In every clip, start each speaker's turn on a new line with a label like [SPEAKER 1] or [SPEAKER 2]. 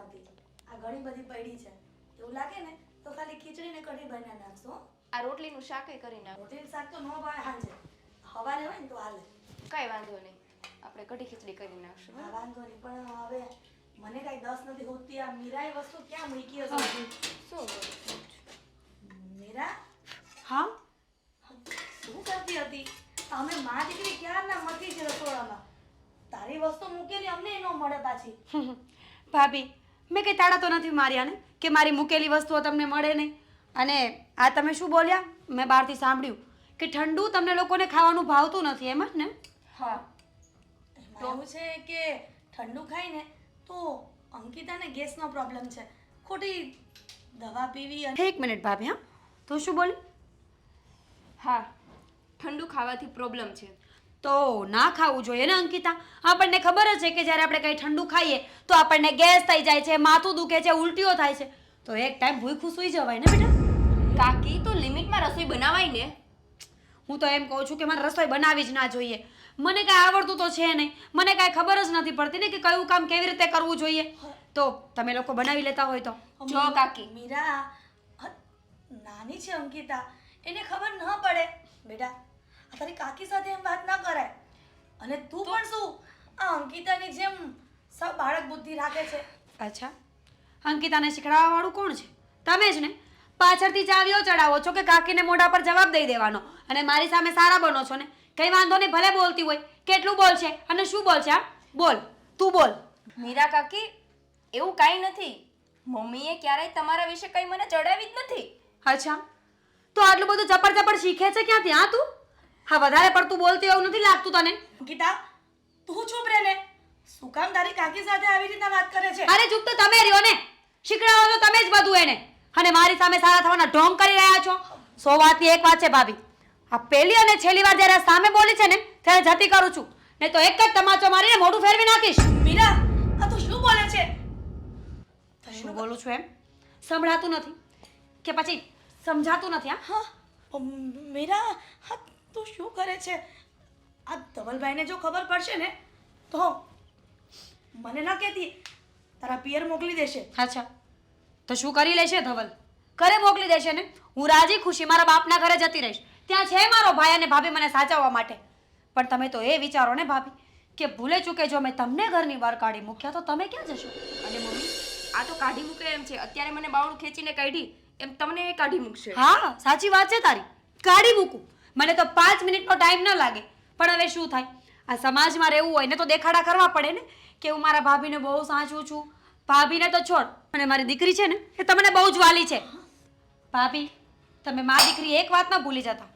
[SPEAKER 1] બનાવતી. આ ઘણી બધી પડી છે. એવું લાગે ને તો ખાલી ખીચડી ને કઢી બનાવી નાખશો હો.
[SPEAKER 2] આ રોટલીનું શાકે કરી નાખ.
[SPEAKER 1] રોટલી શાક તો ન ભાવે સાંજે. સવારે હોય ને તો હાલે.
[SPEAKER 2] કઈ વાંધો નહીં, આપણે કઢી ખીચડી કરી નાખશું.
[SPEAKER 1] હા વાંધો નહીં, પણ હવે મને કાંઈ દસ નથી હોતી. આ મીરાએ વસ્તુ ક્યાં મૂકી હશે?
[SPEAKER 2] શું કરું?
[SPEAKER 1] મીરા
[SPEAKER 3] હા
[SPEAKER 1] શું કરતી હતી? અમે માં દીકરી ક્યારના મથી છે રસોડામાં. તારી વસ્તુ મૂકેલી અમને ન મળે પાછી.
[SPEAKER 3] ભાભી, મેં કંઈ તાળા તો નથી માર્યા ને કે મારી મૂકેલી વસ્તુઓ તમને મળે નહીં. અને આ તમે શું બોલ્યા? મેં બહારથી સાંભળ્યું કે ઠંડુ તમને લોકોને ખાવાનું ભાવતું નથી, એમ જ ને?
[SPEAKER 2] હા.
[SPEAKER 1] એમાં એવું છે કે ઠંડુ ખાઈને તો અંકિતાને ગેસનો પ્રોબ્લેમ છે. ખોટી દવા પીવી અને
[SPEAKER 3] એક મિનિટ ભાભી, હા તું શું બોલી?
[SPEAKER 2] હા, ઠંડુ ખાવાથી પ્રોબ્લેમ છે.
[SPEAKER 3] તો ના ખાવું જોઈએ ને અંકિતા. આપણને ખબર જ છે કે જ્યારે આપણે કંઈ ઠંડુ ખાઈએ તો આપણને ગેસ થઈ જાય છે, માથું દુખે છે, ઉલટીઓ થાય છે. તો એક ટાઈમ ભૂખ્યું સૂઈ જવાય ને બેટા.
[SPEAKER 2] કાકી, તો લિમિટમાં રસોઈ બનાવાય ને.
[SPEAKER 3] હું તો એમ કહું છું કે મારે રસોઈ બનાવવી જ ના જોઈએ. મને કાંઈ આવડતું તો છે નહીં, મને કાંઈ ખબર જ નથી પડતી ને કે કયું કામ કેવી રીતે કરવું જોઈએ. તો તમે લોકો બનાવી લેતા હોય તો.
[SPEAKER 2] જો કાકી,
[SPEAKER 1] મીરા નાની છે અંકિતા, એને ખબર ન પડે. બેટા આ તારી કાકી સાથે એમ વાત ન કરાય. અને તું પણ શું આ અંકિતાની જેમ સબ બાળક બુદ્ધિ રાખે છે?
[SPEAKER 3] અચ્છા, અંકિતાને શીખડાવવા વાળું કોણ છે? તમે જ ને. પાછળથી ચાવીઓ ચડાવો છો કે કાકીને મોઢા પર જવાબ દઈ દેવાનો અને મારી સામે સારા બનો છો ને. કંઈ વાંધો નહીં, ભલે બોલતી હોય. કેટલું બોલ છે અને શું બોલ છે? બોલ, તું બોલ.
[SPEAKER 2] મીરા કાકી, એવું કાંઈ નથી. મમ્મીએ ક્યારેય તમારા વિશે કંઈ મને ચડાવી જ નથી.
[SPEAKER 3] અચ્છા, તો આટલું બધું ચપડ ચપડ શીખે છે ક્યાંથી? હા તું હા વધારે પડતું બોલતી એવું નથી લાગતું તને?
[SPEAKER 1] અંકિતા તું ચૂપ રહે ને. શું કામ તારી કાકી સાથે આવી રીતના વાત કરે છે?
[SPEAKER 3] અરે ચૂપ તો તમે રહ્યો ને. શીખડાવો તો તમે જ બધું એને, અને મારી સામે સારા થવાના ઢોંગ કરી રહ્યા છો. 100 વાતની એક વાત છે ભાભી, આ પહેલી અને છેલ્લી વાર જ્યારે સામે બોલી છે ને ત્યારે જતી કરું છું, નહીં તો એક જ તમાચો મારીને મોઢું ફેરવી નાખીશ.
[SPEAKER 1] મીરા આ તું શું બોલે છે?
[SPEAKER 3] શું બોલું છું એમ સંભળાતું નથી કે પછી સમજાતું નથી?
[SPEAKER 1] હા મીરા હા તું શું કરે છે? આ ધવલભાઈને જો ખબર પડશે ને તો મને ન કહેતી, તારા પિયર મોકલી દેશે.
[SPEAKER 3] અચ્છા, તો શું કરી લેશે ધવલ? ઘરે મોકલી દેશે ને. હું રાજી ખુશી મારા બાપના ઘરે જતી રહીશ. ત્યાં છે મારો ભાઈ અને ભાભી મને સાચવવા માટે. પણ તમે તો એ વિચારો ને ભાભી કે ભૂલે ચૂકે જો મેં તમને ઘરની બહાર કાઢી મૂક્યા તો તમે ક્યાં જશો?
[SPEAKER 2] અને મમ્મી, આ તો કાઢી મૂકે એમ છે. અત્યારે મને બાવળું ખેંચીને કાઢી એમ તમને એ કાઢી મૂકશે.
[SPEAKER 3] હા સાચી વાત છે તારી, કાઢી મૂકું. મને તો 5 મિનિટનો ટાઈમ ન લાગે. પણ હવે શું થાય, આ સમાજમાં રહેવું હોય ને તો દેખાડા કરવા પડે ને કે હું મારા ભાભીને બહુ સાચું છું. ભાભીને તો છોડ, અને મારી દીકરી છે ને એ તમને બહુ જ વાલી છે. ભાભી, તમે મા દીકરી એક વાત ન ભૂલી જતા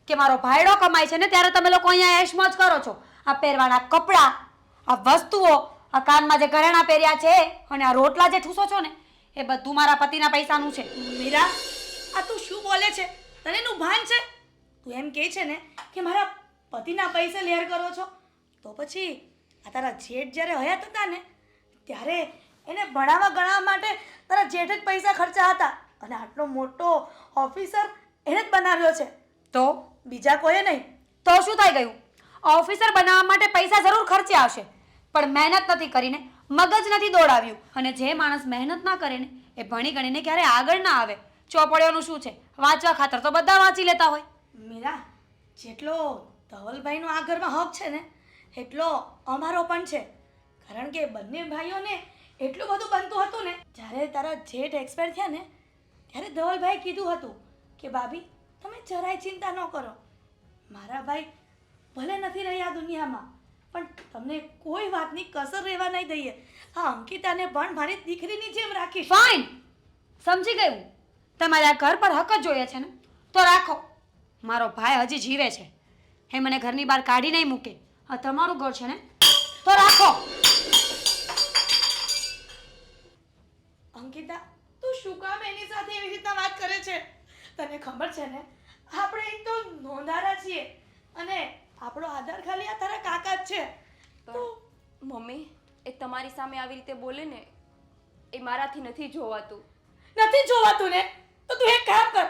[SPEAKER 3] કે મારો ભાઈડો કમાય છે ને ત્યારે તમે લોકો અહીંયા એશમોજ કરો છો. આ પહેરવાના કપડાં, આ વસ્તુઓ, આ કાનમાં જે ઘરેણા પહેર્યા છે અને આ રોટલા જે ઠૂસો છો ને એ બધું મારા પતિના પૈસાનું છે.
[SPEAKER 1] મીરા આ તું શું બોલે છે? તને એનું ભાન છે? તું એમ કહે છે ને કે મારા પતિના પૈસે લેર કરો છો, તો પછી આ તારા જેઠ જ્યારે હયાત હતા ને ત્યારે એને ભણાવવા ગણાવવા માટે તારા જેઠ જ પૈસા ખર્ચા હતા. અને આટલો મોટો ઓફિસર એને જ બનાવ્યો છે,
[SPEAKER 3] તો
[SPEAKER 1] બીજા કોઈએ નહીં.
[SPEAKER 3] તો શું થઈ ગયું? ઓફિસર બનાવવા માટે પૈસા જરૂર ખર્ચ્યા આવશે, પણ મહેનત નથી કરીને, મગજ નથી દોડાવ્યું. અને જે માણસ મહેનત ના કરે ને એ ભણી ગણીને ક્યારે આગળ ના આવે. ચોપડીઓનું શું છે, વાંચવા ખાતર તો બધા વાંચી લેતા હોય.
[SPEAKER 1] મીરા જેટલો ધવલભાઈનો આ ઘરમાં હક છે ને એટલો અમારો પણ છે. કારણ કે બંને ભાઈઓને એટલું બધું બનતું હતું ને, જ્યારે તારા જેઠ એક્સપાયર થયા ને ત્યારે ધવલભાઈ કીધું હતું કે ભાભી તમે જરાય ચિંતા ન કરો, મારા ભાઈ ભલે નથી રહ્યા દુનિયામાં પણ તમને કોઈ વાતની કસર રહેવા નહીં દઈએ. હા અંકિતાને પણ મારી દીકરીની જેમ રાખીશ.
[SPEAKER 3] ફાઇન, સમજી ગયું. તમારે આ ઘર પર હક જ જોઈએ છે ને તો રાખો. મારો ભાઈ હજી જીવે છે, એ મને ઘરની બહાર કાઢી નહીં મૂકે. આ તમારું ઘર છે ને તો રાખો.
[SPEAKER 1] અંકિતા તું શું કામ એની સાથે એવી રીતના વાત કરે છે? તને ખબર છે ને આપણે એક તો નોંધારા છીએ અને આપણો આધાર ખાલી આ તારા કાકા જ છે. તો
[SPEAKER 2] મમ્મી, એ તમારી સામે આવી રીતે બોલે ને એ મારાથી નથી જોવાતું.
[SPEAKER 1] નથી જોવાતું ને તો તું એક કામ કર,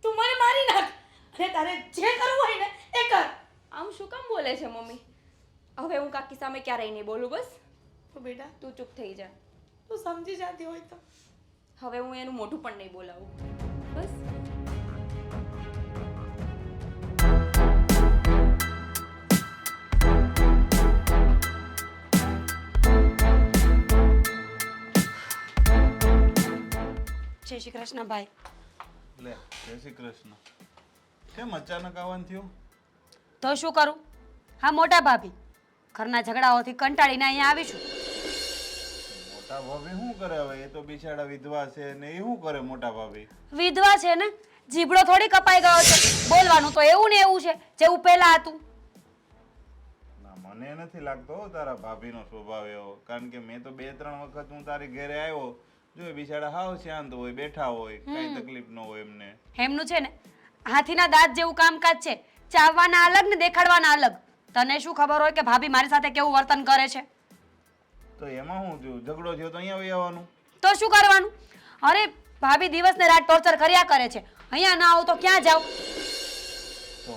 [SPEAKER 1] તું મને મારી નાખ અને તારે જે કરવું હોય ને એ કર.
[SPEAKER 2] આમ શું કામ બોલે છે મમ્મી? હવે હું કાકી સામે ક્યારેય નહીં બોલું. બસ
[SPEAKER 1] તો બેટા
[SPEAKER 2] તું ચૂપ થઈ જા.
[SPEAKER 1] તું સમજી જતી હોય તો.
[SPEAKER 2] હવે હું એનું મોઢું પણ નહીં બોલાવું. બસ.
[SPEAKER 3] જય શ્રી કૃષ્ણ ભાઈ.
[SPEAKER 4] લે જય શ્રી કૃષ્ણ. કેમ અચાનક આવવાનું થયું?
[SPEAKER 3] તો શું કરું? હા, મોટા ભાભી ઘરના ઝઘડાઓથી કંટાળીને અહીંયા આવીશું.
[SPEAKER 4] મોટા ભાભી શું કરે હવે? એ તો બિચારા વિધવા છે ને એ શું કરે મોટા ભાભી?
[SPEAKER 3] વિધવા છે ને, જીભડો થોડી કપાઈ ગયો છે. બોલવાનું તો એવું ને એવું છે જેવું પહેલા હતું.
[SPEAKER 4] ના મને નથી લાગતો હો તારા ભાભીનો સ્વભાવ એવો, કારણ કે મેં તો 2-3 વખત હું તારી ઘરે આવ્યો જો એ બિચારા હાવ શાંત હોય, બેઠા હોય, કઈ તકલીફ ન હોય એમને.
[SPEAKER 3] એમનું છે ને હાથીના દાંત જેવું કામકાજ છે. ચાવવાના અલગ ને દેખાડવાના અલગ. તને શું ખબર હોય કે ભાભી મારી સાથે કેવું વર્તન કરે છે?
[SPEAKER 4] તો એમાં શું થયું? ઝઘડો થયો તો અહીંયા આવી આવવાનું.
[SPEAKER 3] તો શું કરવાનું? અરે ભાભી દિવસ ને રાત ટોર્ચર કર્યા કરે છે. અહીંયા ના આવું તો ક્યાં જાવ?
[SPEAKER 4] તો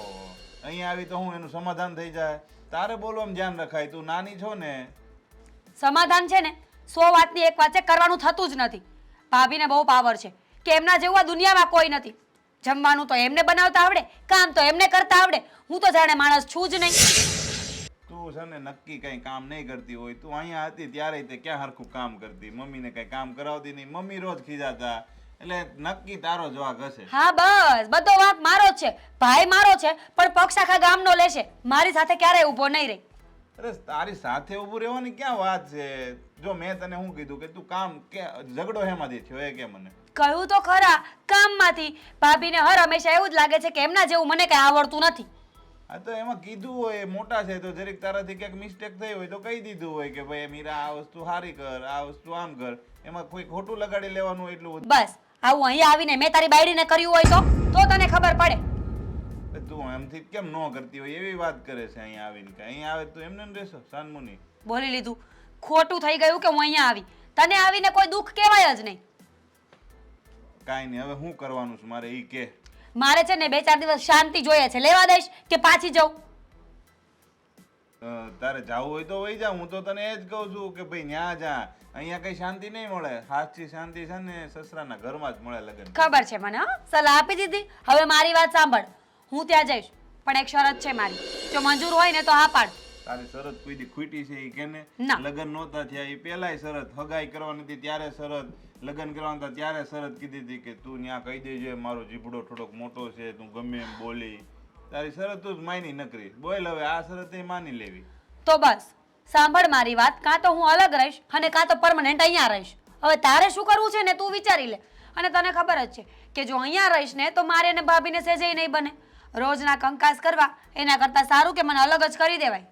[SPEAKER 4] અહીંયા આવી તો હું એનું સમાધાન થઈ જાય. તારે બોલવામાં ધ્યાન રખાય, તું નાની છો ને.
[SPEAKER 3] સમાધાન છે ને 100 વાતની એક વાત છે, કરવાનું થતું જ નથી. ભાભીને બહુ પાવર છે કે એમના જેવું આ દુનિયામાં કોઈ નથી. જમવાનું તો એમને બનાવતા આવડે, કામ તો એમને કરતા આવડે. હું તો જાણે માણસ છું જ નહીં.
[SPEAKER 4] તું છે ને નક્કી કઈ કામ નહીં કરતી હોય. તું અહીંયા હતી ત્યારે તે ક્યાં હરખું કામ કરતી? મમ્મીને કઈ કામ કરાવતી નહીં, મમ્મી રોજ ખીજાતા. એટલે નક્કી તારો જ વાંક હશે.
[SPEAKER 3] હા બસ, બધો વાંક મારો જ છે. ભાઈ મારો છે પણ પક્ષ આખા ગામનો લેશે. મારી સાથે ક્યારેય ઊભો નહીં રહે.
[SPEAKER 4] અરે તારી સાથે ઊભું રહેવાની ક્યાં વાત છે? જો મેં તને શું કીધું કે તું કામ કે ઝઘડો હેમાંથી થયો એ કે મને?
[SPEAKER 3] કહ્યું તો ખરા, કામમાંથી. ભાભીને હર હંમેશા એવું જ લાગે છે કે એમના જેવું મને કઈ આવડતું નથી.
[SPEAKER 4] આ તો એમાં કીધું હોય, મોટા છે તો જરીક તારાથી ક્યાંક મિસ્ટેક થઈ હોય તો કહી દીધું હોય કે ભાઈ મીરા આ વસ્તુ સારી કર, આ વસ્તુ આમ કર. એમાં કોઈ ખોટું લગાડી લેવાનું હોય એટલું
[SPEAKER 3] બસ આવું અહીંયા આવીને મેં તારી બાયડીને કર્યું હોય તો તને ખબર પડે.
[SPEAKER 4] બધું. તું એમથી કેમ ન કરતી હોય એવી વાત કરે છે અહીંયા આવીને. કે અહીંયા આવે તો એમને ને રહેશો સાનમુની?
[SPEAKER 3] બોલી લીધું. ખોટું થઈ ગયું કે હું અહીંયા આવી. તને આવીને કોઈ દુઃખ કહેવાય જ નહીં.
[SPEAKER 4] કાંઈ નહીં, હવે શું કરવાનું છે મારે ઈ કે.
[SPEAKER 3] મારે છે ને 2-4 દિવસ શાંતિ જોઈએ છે. લેવા દઈશ કે પાછી જાઉં?
[SPEAKER 4] તારે જાવું હોય તો વહી જા. હું તો તને એ જ કહું છું કે ભાઈ ન્યા જા. અહીંયા કઈ શાંતિ નહીં મળે. સાચી શાંતિ છે ને સસરાના ઘરમાં જ મળે. લગન
[SPEAKER 3] ખબર છે મને. હા, સલાહ આપી દીધી. હવે મારી વાત સાંભળ. હું ત્યાં જઈશ પણ એક શરત છે મારી. જો મંજૂર હોય ને તો હા પાડ.
[SPEAKER 4] તારી શરત કોઈ દી ખૂટી છે ઈ કેને?
[SPEAKER 3] ના.
[SPEAKER 4] લગન નહોતા થયા એ પહેલાય શરત, હગાઈ કરવાની હતી ત્યારે શરત, લગન કરવાના હતા ત્યારે શરત કીધી હતી કે તું ત્યાં કહી દેજે મારો જીભડો થોડોક મોટો છે, તું ગમે એમ બોલી. તારી શરત જ માની નકરી. બોલ હવે આ શરત એ માની લેવી.
[SPEAKER 3] તો બસ સાંભળ મારી વાત. કાં તો હું અલગ રહીશ અને કાં તો પરમનન્ટ અહીંયા રહીશ. હવે તારે શું કરવું છે ને તું વિચારી લે. અને તને ખબર જ છે કે જો અહીંયા રહીશ ને તો મારે અને ભાભીને સેજેય નહીં બને. રોજના કંકાસ કરવા એના કરતાં સારું કે મને અલગ જ કરી દેવાય.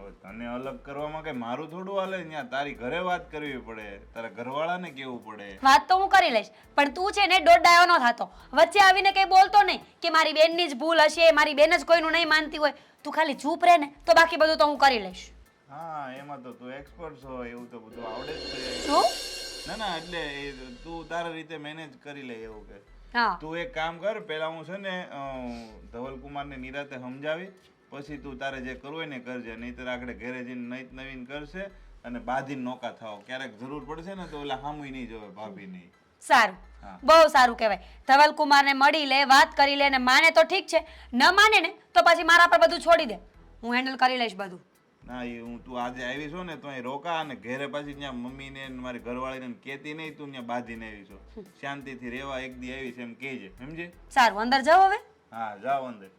[SPEAKER 4] હવે તને અલગ કરવામાં કઈ મારું થોડું હાલે? ત્યાં તારી ઘરે વાત કરવી પડે, તારા ઘરવાળાને કેવું પડે.
[SPEAKER 3] વાત તો હું કરી લઈશ પણ તું છે ને દોઢ ડાયો ન થતો. વચ્ચે આવીને કઈ બોલતો નહીં કે મારી બેનની જ ભૂલ હશે, મારી બેન જ કોઈનું નહીં માનતી હોય. તું ખાલી ચૂપ રહે ને તો બાકી બધું તો હું કરી લઈશ.
[SPEAKER 4] હા એમાં તો તું એક્સપર્ટ છો, એવું તો બધું આવડે જ છે.
[SPEAKER 3] શું?
[SPEAKER 4] ના ના એટલે તું તારા રીતે મેનેજ કરી લે એવું કે.
[SPEAKER 3] હા,
[SPEAKER 4] તું એક કામ કર, પેલા હું છે ને ધવલકુમારને નિરાતે સમજાવી પછી તું તારે જે કરવું હોય ને કરજે. નહીંતર આગળ ઘરે જઈને નઈત નવીન કરશે અને બાંધીને નોકા થાવ. ક્યારેક જરૂર પડશે ને તો ઓલા હામુય નહીં જોવે ભાભી નહીં.
[SPEAKER 3] સારું,
[SPEAKER 4] હા.
[SPEAKER 3] બહુ સારું કહેવાય. ધવલકુમારને મળી લે, વાત કરી લે, અને માને તો ઠીક છે, ન માને ને તો પછી મારા પર બધું છોડી દે. હું હેન્ડલ કરી લઈશ બધું.
[SPEAKER 4] ના એ હું તું આજે આવી છો ને તો અહીં રોકા અને ઘરે પાછી ત્યાં મમ્મીને ને મારી ઘરવાળીને કહેતી નહીં તું ત્યાં બાંધીને આવી છો. શાંતિથી રહેવા એક દી આવી છે એમ કહેજે, સમજે?
[SPEAKER 3] સારું, અંદર જાઓ હવે.
[SPEAKER 4] હા જાઓ અંદર.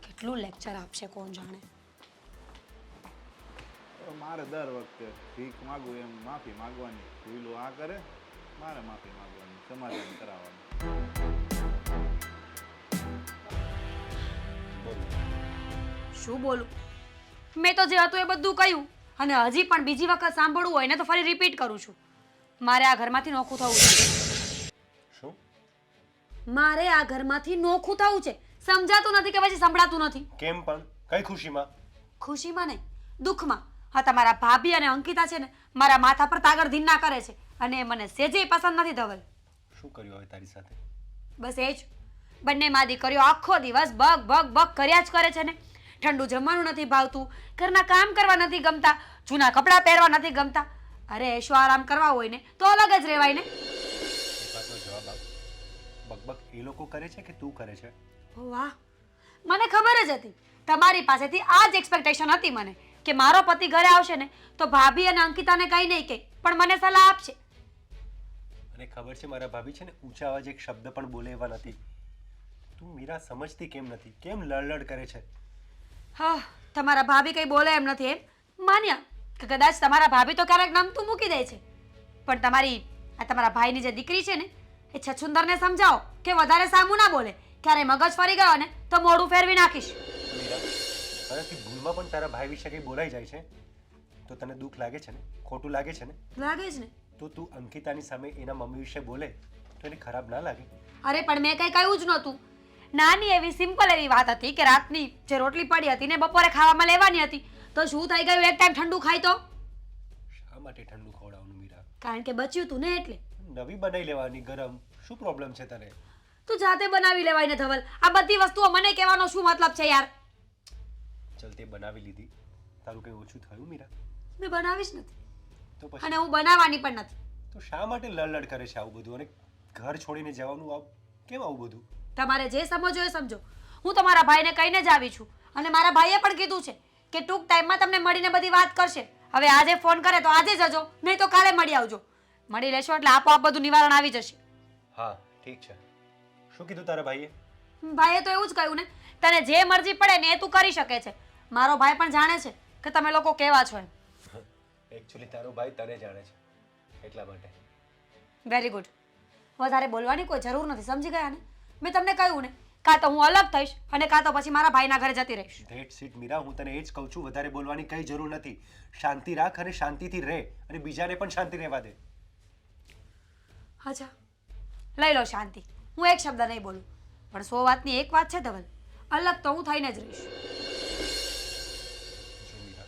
[SPEAKER 3] કેટલું લેક્ચર આપશે કોણ જાણે.
[SPEAKER 4] મારે દર વખતે ભીખ માગું એમ માફી માગવાની. ભૂલું આ કરે મારે માફી માગવાની, સમાધાન કરાવવાનું.
[SPEAKER 3] શું બોલું? મેં તો જે હતું એ બધું કહ્યું અને હજી પણ બીજી વખત સાંભળવું હોય ને તો ફરી રિપીટ કરું છું. મારે આ ઘરમાંથી નોખું થવું છે.
[SPEAKER 5] શું?
[SPEAKER 3] મારે આ ઘરમાંથી નોખું થવું છે. સમજાતું નથી કે પછી સંભળાતું નથી?
[SPEAKER 5] કેમ પણ? કઈ ખુશીમાં?
[SPEAKER 3] ખુશીમાં નહીં, દુઃખમાં. હા, તમારા ભાભી અને અંકિતા છે ને મારા માથા પર તાગર ધીન્ના કરે છે અને એ મને સેજેય પસંદ નથી. ધવલ,
[SPEAKER 5] શું કર્યું હવે તારી સાથે?
[SPEAKER 3] બસ એ જ. બંને માં દીકરીઓ આખો દિવસ બગ બગ બગ કર્યા જ કરે છે ને. ઠંડુ જમવાનું નથી ભાવતું, ઘરના કામ કરવા નથી ગમતા, જૂના કપડાં પહેરવા નથી ગમતા અરે એશો આરામ કરવા હોય ને તો અલગ જ રહેવાય ને.
[SPEAKER 5] એક વાતનો જવાબ આપ. બકબક એ લોકો કરે છે કે તું કરે છે?
[SPEAKER 3] ઓ વાહ, મને ખબર જ હતી તમારી પાસેથી આ જ એક્સપેક્ટેશન હતી મને કે મારો પતિ ઘરે આવશે ને તો ભાભી અને અંકિતાને કંઈ નહીં કહે પણ મને સલાહ આપશે.
[SPEAKER 5] અને ખબર છે મારા ભાભી છે ને ઊંચા અવાજે એક શબ્દ પણ બોલે એવા નથી. તું મીરા સમજતી કેમ નથી? કેમ લડલડ કરે છે?
[SPEAKER 3] હા, તમારા ભાભી કંઈ બોલે એમ નથી એમ માન્યા કે કદાચ તમારા ભાભી તો ક્યારેક નમતું મૂકી દે છે પણ તમારા ભાઈની જે દીકરી છે ને એ છછુંદરને સમજાવો કે વધારે સામું ના બોલે. ક્યારે મગજ ફરી ગયો ને તો મોઢું ફેરવી નાખીશ.
[SPEAKER 5] મીરા, તારાથી ભૂલમાં પણ તારા ભાઈ વિશે કંઈ બોલાઈ જાય છે તો તને દુઃખ લાગે છે ને? ખોટું લાગે છે ને?
[SPEAKER 3] લાગે જ ને.
[SPEAKER 5] તો તું અંકિતાની સામે એના મમ્મી વિશે બોલે તો એને ખરાબ ના લાગે?
[SPEAKER 3] અરે પણ મેં કંઈ કહ્યું જ નહોતું. નાની એવી સિમ્પલ એવી વાત હતી કે રાતની જે રોટલી પડી હતી ને બપોરે ખાવામાં લેવાની હતી તો શું થઈ ગયું એક ટાઈમ ઠંડુ ખાય તો?
[SPEAKER 5] શા માટે ઠંડુ ખવડાવવાનું મીરા?
[SPEAKER 3] કારણ કે બચ્યું તું ને એટલે.
[SPEAKER 5] નવી બનાવી લેવાની ગરમ. શું પ્રોબ્લેમ છે તને?
[SPEAKER 3] તું જાતે બનાવી લેવાય ને ધવલ. આ બધી વસ્તુઓ મને કહેવાનો શું મતલબ છે યાર?
[SPEAKER 5] ચલ તે બનાવી લીધી, તારું કંઈ ઓછું થયું મીરા?
[SPEAKER 3] મેં બનાવી જ નથી
[SPEAKER 5] તો પછી
[SPEAKER 3] અને હું બનાવવાની પણ નથી.
[SPEAKER 5] તો શા માટે લડલડ કરે છે આવું બધું? અને ઘર છોડીને જવાનું કેમ આવું બધું?
[SPEAKER 3] તમારે જે સમજો એ સમજો. હું તમારા ભાઈને કહીને જ આવી છું અને મારા ભાઈએ પણ કીધું છે કે ટૂંક ટાઈમમાં તમને મળીને બધી વાત કરશે. હવે આજે ફોન કરે તો આજે જજો નહીં તો કાલે મળી આવજો. મળી લેશો એટલે આપોઆપ બધું નિવારણ આવી જશે.
[SPEAKER 5] હા ઠીક છે. શું કીધું તારા ભાઈએ?
[SPEAKER 3] ભાઈએ તો એવું જ કહ્યું ને તને જે મરજી પડે ને એ તું કરી શકે છે. મારો ભાઈ પણ જાણે છે કે તમે લોકો કેવા છો એમ.
[SPEAKER 5] એકચ્યુઅલી તારો ભાઈ તને જાણે છે એટલા માટે.
[SPEAKER 3] Very good. વધારે બોલવાની કોઈ જરૂર નથી, સમજી ગયા ને? મેં તમને કહ્યું ને કાં તો હું અલગ થઈશ અને કાં તો પછી મારા ભાઈના ઘરે જતી રહીશ.
[SPEAKER 5] ધેટ્સ ઇટ મીરા, હું તને એ જ કહું છું, વધારે બોલવાની કઈ જરૂર નથી. શાંતિ રાખ અને શાંતિથી રહે અને બીજાને પણ શાંતિ રહેવા દે.
[SPEAKER 3] અચ્છા, લઈ લો શાંતિ. હું એક શબ્દ નહીં બોલું પણ 100 વાતની એક વાત છે ધવલ, અલગ તો હું થઈને જ રહીશ.
[SPEAKER 5] જો મીરા,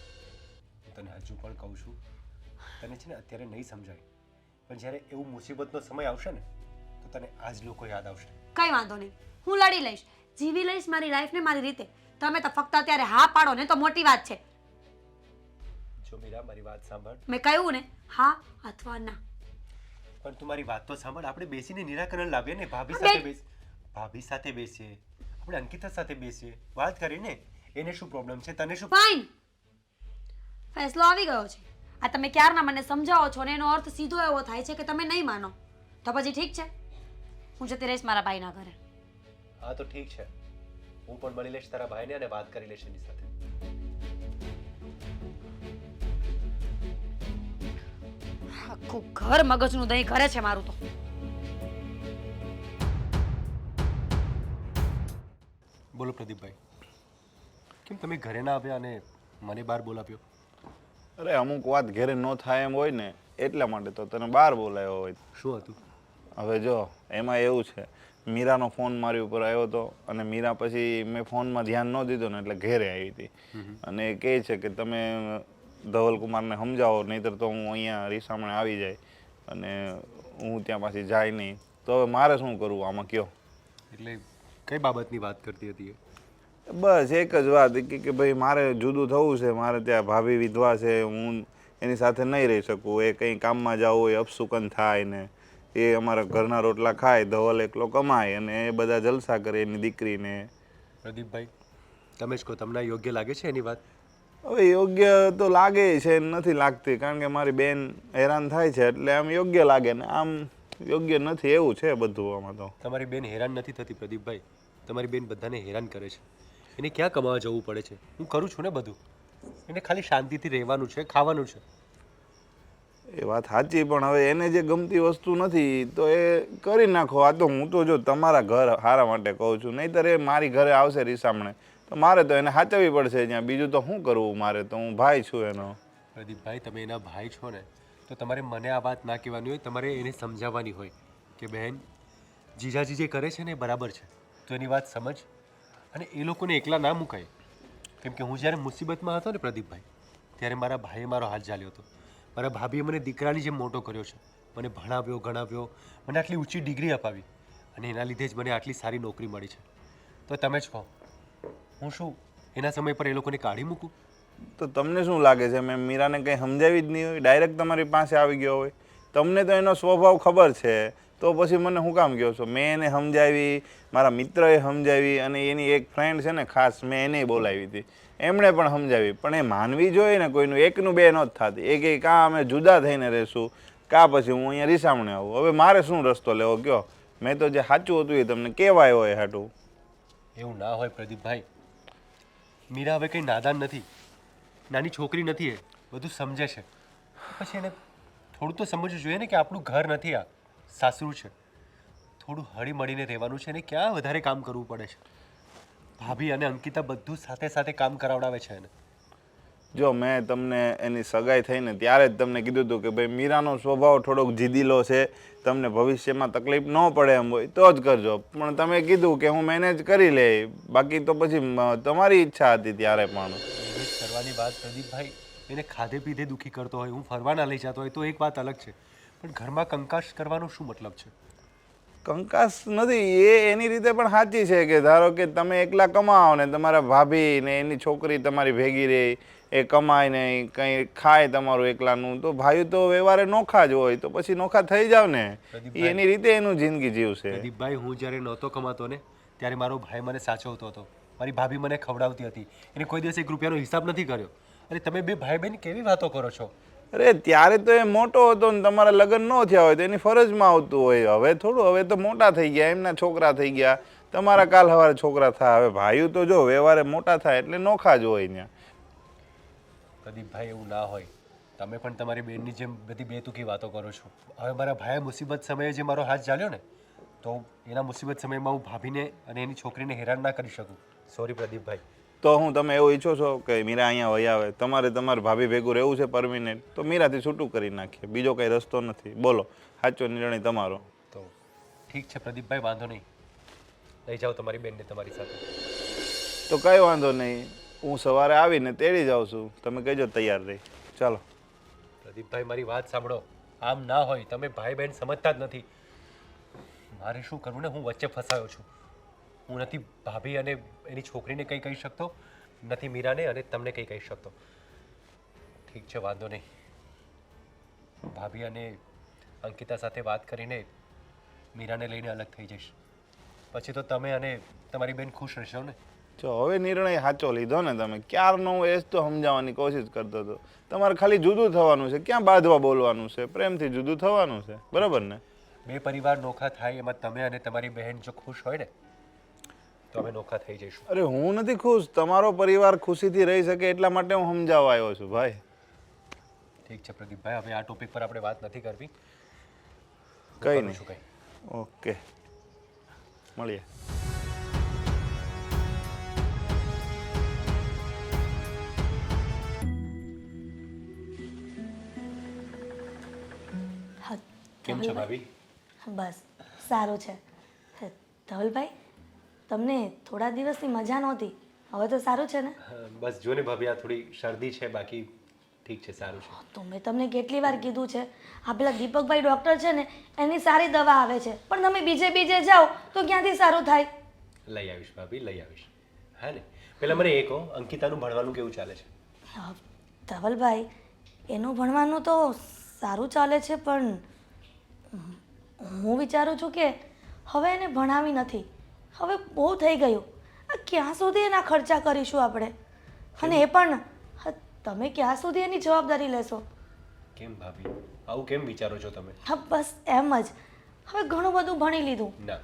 [SPEAKER 5] હું તને હજુ પણ કહું છું, તને છે ને અત્યારે નહીં સમજાય પણ જ્યારે એવું મુસીબતનો સમય આવશે ને તો તને આ જ લોકો યાદ આવશે.
[SPEAKER 3] કંઈ વાંધો નહીં, હું લડી લઈશ, જીવી લઈશ મારી લાઈફને મારી રીતે. તમે તો ફક્ત અત્યારે હા પાડો ને તો મોટી વાત છે.
[SPEAKER 5] જો મીરા, મારી વાત સાંભળ.
[SPEAKER 3] મેં કહ્યું ને હા અથવા ના.
[SPEAKER 5] પણ તું મારી વાત તો સાંભળ. આપણે બેસીને નિરાકરણ લાવીએ ને. ભાભી સાથે બેસીએ, આપણે અંકિતા સાથે બેસીએ, વાત કરીને એને શું પ્રોબ્લેમ છે, તને શું?
[SPEAKER 3] ફાઇન, ફેસલો આવી ગયો છે. આ તમે ક્યારના મને સમજાવો છો ને એનો અર્થ સીધો એવો થાય છે કે તમે નહીં માનો. તો પછી ઠીક છે, હું જતી રહીશ મારા ભાઈના ઘરે.
[SPEAKER 5] હા તો ઠીક છે, હું પણ મળી લઈશ તારા ભાઈને અને વાત કરી લઈશ એની સાથે.
[SPEAKER 3] આખું ઘર મગજનું દહીં કરે છે મારું તો.
[SPEAKER 5] બોલો પ્રદીપભાઈ, કેમ તમે ઘરે ના આવ્યા અને મને બહાર બોલાવ્યો?
[SPEAKER 4] અરે અમુક વાત ઘેરે ન થાય એમ હોય ને એટલા માટે તો તને બહાર બોલાવ્યો હોય.
[SPEAKER 5] શું હતું?
[SPEAKER 4] હવે જો એમાં એવું છે, મીરાનો ફોન મારી ઉપર આવ્યો હતો અને મીરા પછી મેં ફોનમાં ધ્યાન ન દીધું ને એટલે ઘેરે આવી હતી અને એ કહે છે કે તમે ધવલકુમારને સમજાવો નહીંતર તો હું અહીંયા રીસામણે આવી જાય અને હું ત્યાં પાછી જાય નહીં. તો હવે મારે શું કરવું આમાં કયો?
[SPEAKER 5] એટલે કઈ બાબતની વાત કરતી હતી એ?
[SPEAKER 4] બસ એક જ વાત કે ભાઈ મારે જુદું થવું છે, મારે ત્યાં ભાભી વિધવા છે, હું એની સાથે નહીં રહી શકું. એ કંઈ કામમાં જવું હોય અપસુકન થાય ને એ અમારા ઘરના રોટલા ખાય, ધવલ એકલો કમાય અને એ બધા જલસા કરે એની દીકરીને.
[SPEAKER 5] પ્રદીપભાઈ, તમે જ કહો, તમને યોગ્ય લાગે છે એની વાત?
[SPEAKER 4] હવે યોગ્ય તો લાગે છે, નથી લાગતી, કારણ કે મારી બેન હેરાન થાય છે એટલે આમ યોગ્ય લાગે ને આમ યોગ્ય નથી, એવું છે બધું આમાં તો.
[SPEAKER 5] તમારી બેન હેરાન નથી થતી પ્રદીપભાઈ, તમારી બેન બધાને હેરાન કરે છે. એને ક્યાં કમાવા જવું પડે છે? હું કરું છું ને બધું. એને ખાલી શાંતિથી રહેવાનું છે, ખાવાનું છે.
[SPEAKER 4] એ વાત સાચી, પણ હવે એને જે ગમતી વસ્તુ નથી તો એ કરી નાખો. આ તો હું તો જો તમારા ઘર હારા માટે કહું છું, નહીંતર એ મારી ઘરે આવશે રીસામણે તો મારે તો એને સાચવવી પડશે ત્યાં. બીજું તો શું કરવું મારે, તો હું ભાઈ છું એનો.
[SPEAKER 5] પ્રદીપભાઈ, તમે એના ભાઈ છો ને તો તમારે મને આ વાત ના કહેવાની હોય, તમારે એને સમજાવવાની હોય કે બહેન, જીજાજી જે કરે છે ને એ બરાબર છે, તો એની વાત સમજ. અને એ લોકોને એકલા ના મુકાય. કેમ કે હું જ્યારે મુસીબતમાં હતો ને પ્રદીપભાઈ, ત્યારે મારા ભાઈએ મારો હાથ ઝાલ્યો હતો. મારા ભાભીએ મને દીકરાની જેમ મોટો કર્યો છે, મને ભણાવ્યો, ગણાવ્યો, મને આટલી ઊંચી ડિગ્રી અપાવી અને એના લીધે જ મને આટલી સારી નોકરી મળી છે. તો તમે જ કહો, હું શું એના સમય પર એ લોકોને કાઢી મૂકું?
[SPEAKER 4] તો તમને શું લાગે છે મેં મીરાને કંઈ સમજાવી જ નહીં હોય, ડાયરેક્ટ તમારી પાસે આવી ગયો હોય? તમને તો એનો સ્વભાવ ખબર છે, તો પછી મને શું કામ કહો છો? મેં એને સમજાવી, મારા મિત્રએ સમજાવી, અને એની એક ફ્રેન્ડ છે ને ખાસ, મેં એને બોલાવી હતી, એમણે પણ સમજાવી, પણ એ માનવી જોઈએ ને કોઈનું, એકનું બે નહોતી થતી. એ કે કાં અમે જુદા થઈને રહેશું, કાં પછી હું અહીંયા રીસામણે આવું. હવે મારે શું રસ્તો લેવો કયો? મેં તો જે સાચું હતું એ તમને કહેવાય હોય હાટું.
[SPEAKER 5] એવું ના હોય પ્રદીપભાઈ. મીરા હવે કંઈ નાદાન નથી, નાની છોકરી નથી, એ બધું સમજે છે. પછી એને થોડું તો સમજવું જોઈએ ને કે આપણું ઘર નથી, આ સાસરું છે. થોડું હળી મળીને રહેવાનું છે, અને ક્યાં વધારે કામ કરવું પડે છે. ભાભી અને અંકિતા બધું સાથે સાથે કામ કરાવડાવે છે એને.
[SPEAKER 4] જો મેં તમને એની સગાઈ થઈને ત્યારે જ તમને કીધું હતું કે ભાઈ મીરાનો સ્વભાવ થોડોક જીદીલો છે, તમને ભવિષ્યમાં તકલીફ ન પડે એમ હોય તો જ કરજો. પણ તમે કીધું કે હું મેનેજ કરી લે, બાકી તો પછી તમારી ઈચ્છા હતી ત્યારે પણ.
[SPEAKER 5] મેનેજ કરવાની વાત પ્રદીપભાઈ, એને ખાધે પીધે દુઃખી કરતો હોય, હું ફરવા ના લઈ જતો હોય તો એક વાત અલગ છે, પણ ઘરમાં કંકાસ કરવાનો શું મતલબ છે?
[SPEAKER 4] કંકાસ નથી, એ એની રીતે પણ સાચી છે કે ધારો કે તમે એકલા કમાઓ ને તમારા ભાભી ને એની છોકરી તમારી ભેગી રહી, એ કમાય નહીં, કંઈ ખાય તમારું એકલાનું, તો ભાઈ તો વ્યવહારે નોખા જ હોય, તો પછી નોખા થઈ જાવ ને. એ એની રીતે એનું જિંદગી જીવશે.
[SPEAKER 5] પ્રદીપભાઈ, હું જ્યારે નહોતો કમાતો ને ત્યારે મારો ભાઈ મને સાચવતો હતો, મારી ભાભી મને ખવડાવતી હતી, એને કોઈ દિવસ 1 રૂપિયાનો હિસાબ નથી કર્યો. અને તમે બે ભાઈ બહેન કેવી વાતો કરો છો?
[SPEAKER 4] અરે ત્યારે તો એ મોટો હતો ને તમારા લગ્ન ન થયા હોય તો એની ફરજમાં આવતું હોય. હવે થોડું, હવે તો મોટા થઈ ગયા, એમના છોકરા થઈ ગયા, તમારા કાલ સવારે છોકરા થાય. હવે ભાઈઓ તો જો વ્યવહારે મોટા થાય એટલે નોખા જ હોય ત્યાં.
[SPEAKER 5] પ્રદીપભાઈ, એવું ના હોય. તમે પણ તમારી બેનની જેમ બધી બેતુકી વાતો કરો છો. હવે મારા ભાઈએ મુસીબત સમયે જે મારો હાથ ચાલ્યો ને, તો એના મુસીબત સમયમાં હું ભાભીને અને એની છોકરીને હેરાન ના કરી શકું. સોરી પ્રદીપભાઈ.
[SPEAKER 4] તો હું તમે એવું ઈચ્છો છો કે મીરા અહીંયા વહી આવે? તમારે તમારી ભાભી ભેગું રહેવું છે પરમિનેન્ટ, તો મીરાથી છૂટું કરી નાખીએ, બીજો કંઈ રસ્તો નથી. બોલો, સાચો નિર્ણય તમારો.
[SPEAKER 5] તો ઠીક છે પ્રદીપભાઈ, વાંધો નહીં, લઈ જાઓ તમારી બેનને તમારી સાથે.
[SPEAKER 4] તો કંઈ વાંધો નહીં, હું સવારે આવીને તેડી જાઉં છું, તમે કહેજો તૈયાર રહી. ચાલો.
[SPEAKER 5] પ્રદીપભાઈ, મારી વાત સાંભળો. આમ ના હોય, તમે ભાઈ બહેન સમજતા જ નથી. મારે શું કરવું ને, હું વચ્ચે ફસાયો છું. હું નથી ભાભી અને એની છોકરીને કંઈ કહી શકતો, નથી મીરાને અને તમને કંઈ કહી શકતો. ઠીક છે, વાંધો નહીં. ભાભી અને અંકિતા સાથે વાત કરીને મીરાને લઈને અલગ થઈ જઈશ. પછી તો તમે અને તમારી બેન ખુશ રહેશો ને.
[SPEAKER 4] જો હવે નિર્ણય સાચો લીધો ને તમે. ક્યારનો હું એ જ તો સમજાવવાની કોશિશ કરતો હતો. તમારે ખાલી જુદું થવાનું છે, ક્યાં બાંધવા બોલવાનું છે, પ્રેમથી જુદું થવાનું છે, બરાબર ને?
[SPEAKER 5] બે પરિવાર નોખા થાય એમાં તમે અને તમારી બહેન જો ખુશ હોય ને તો અમે નોખા થઈ જઈશું.
[SPEAKER 4] અરે હું નથી ખુશ, તમારો પરિવાર ખુશીથી રહી શકે એટલા માટે હું સમજાવવા આવ્યો છું ભાઈ.
[SPEAKER 5] ઠીક છે પ્રદીપભાઈ, હવે આ ટોપિક પર આપણે વાત નથી કરવી.
[SPEAKER 4] કંઈ
[SPEAKER 5] કરું
[SPEAKER 4] નહીં.
[SPEAKER 5] છું કંઈ.
[SPEAKER 4] ઓકે, મળીએ.
[SPEAKER 1] હા,
[SPEAKER 5] કેમ છો ભાભી?
[SPEAKER 1] બસ સારું છે. ધવલભાઈ, તમને થોડા દિવસની મજા નહોતી, હવે તો સારું છે ને?
[SPEAKER 5] બસ જો ને ભાભી, આ થોડી શરદી છે, બાકી ઠીક છે, સારું છે.
[SPEAKER 1] તો મેં તમને કેટલી વાર કીધું છે, આ પેલા દીપકભાઈ ડૉક્ટર છે ને એની સારી દવા આવે છે, પણ તમે બીજે જાઓ તો ક્યાંથી સારું થાય?
[SPEAKER 5] લઈ આવીશ ભાભી, લઈ આવીશ. હા ને, પહેલાં મને એ કહો, અંકિતાનું ભણવાનું કેવું ચાલે છે?
[SPEAKER 1] ધવલભાઈ, એનું ભણવાનું તો સારું ચાલે છે, પણ હું વિચારું છું કે હવે એને ભણાવી નથી. હવે બહુ થઈ ગયું. આ ક્યાં સુધી એના ખર્ચા કરીશું આપણે? અને એ પણ તમે ક્યાં સુધી એની જવાબદારી લેશો?
[SPEAKER 5] કેમ ભાભી, આવું કેમ વિચારો છો તમે?
[SPEAKER 1] હા, બસ એમ જ. હવે ઘણું બધું ભણી લીધું.
[SPEAKER 5] ના,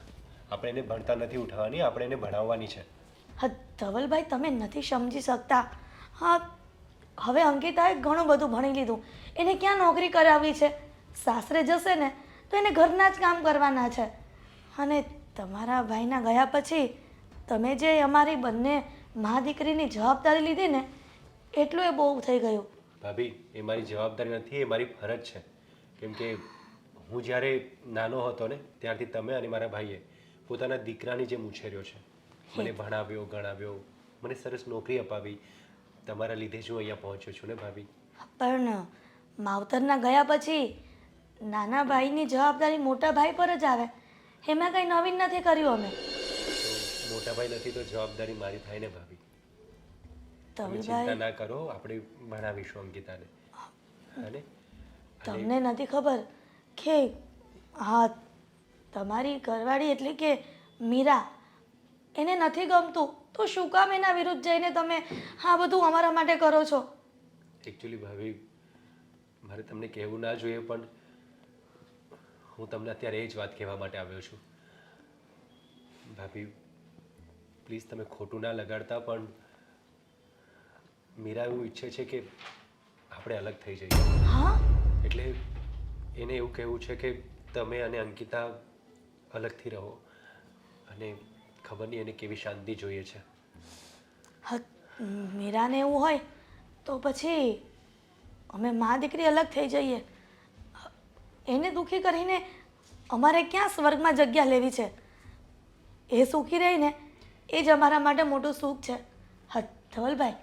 [SPEAKER 5] આપણે એને ભણતા નથી ઉઠાવવાની, આપણે એને ભણાવવાની છે.
[SPEAKER 1] હા ધવલભાઈ, તમે નથી સમજી શકતા. હા, હવે અંકિતાએ ઘણું બધું ભણી લીધું, એને ક્યાં નોકરી કરાવવી છે? સાસરે જશે ને તો એને ઘરના જ કામ કરવાના છે. અને તમારા ભાઈના ગયા પછી તમે જે અમારી બંને મા દીકરીની જવાબદારી લીધી ને, એટલું એ બહુ થઈ ગયું.
[SPEAKER 5] ભાભી, એ મારી જવાબદારી નથી, એ મારી ફરજ છે. કેમ કે હું જ્યારે નાનો હતો ને ત્યારથી તમે અને મારા ભાઈએ પોતાના દીકરાની જેમ ઉછેર્યો છે. મને ભણાવ્યો, ગણાવ્યો, મને સરસ નોકરી અપાવી. તમારા લીધે જ હું અહીંયા પહોંચ્યો છું ને ભાભી.
[SPEAKER 1] પણ માવતરના ગયા પછી નાના ભાઈની જવાબદારી મોટા ભાઈ પર જ આવે. એમાં કંઈ નવીન નથી કર્યું અમે.
[SPEAKER 5] તો મોટા ભાઈ નથી તો જવાબદારી મારી થાય ને ભાભી. તમે ચિંતા ના કરો, આપણે ભણાવીશું અંકિતાને. અને
[SPEAKER 1] તમને નથી ખબર કે હા તમારી ઘરવાળી એટલે કે મીરા એને નથી ગમતું તો શું કામ એના વિરુદ્ધ જઈને તમે આ બધું અમારા માટે કરો છો?
[SPEAKER 5] એકચ્યુઅલી ભાભી, મારે તમને કહેવું ના જોઈએ, પણ હું તમને અત્યારે એ જ વાત કહેવા માટે આવ્યો છું. ભાભી પ્લીઝ તમે ખોટું ના લગાડતા, પણ મીરા એવું ઈચ્છે છે કે આપણે અલગ થઈ જઈએ.
[SPEAKER 1] હા
[SPEAKER 5] એટલે એને એવું કહેવું છે કે તમે અને અંકિતા અલગથી રહો, અને ખબર નહીં એને કેવી શાંતિ જોઈએ છે.
[SPEAKER 1] હા, મીરાને એવું હોય તો પછી અમે મા દીકરી અલગ થઈ જઈએ. એને દુઃખી કરીને અમારે ક્યાં સ્વર્ગમાં જગ્યા લેવી છે? એ સુખી રહીને એ જ અમારા માટે મોટું સુખ છે. હા ધવલભાઈ,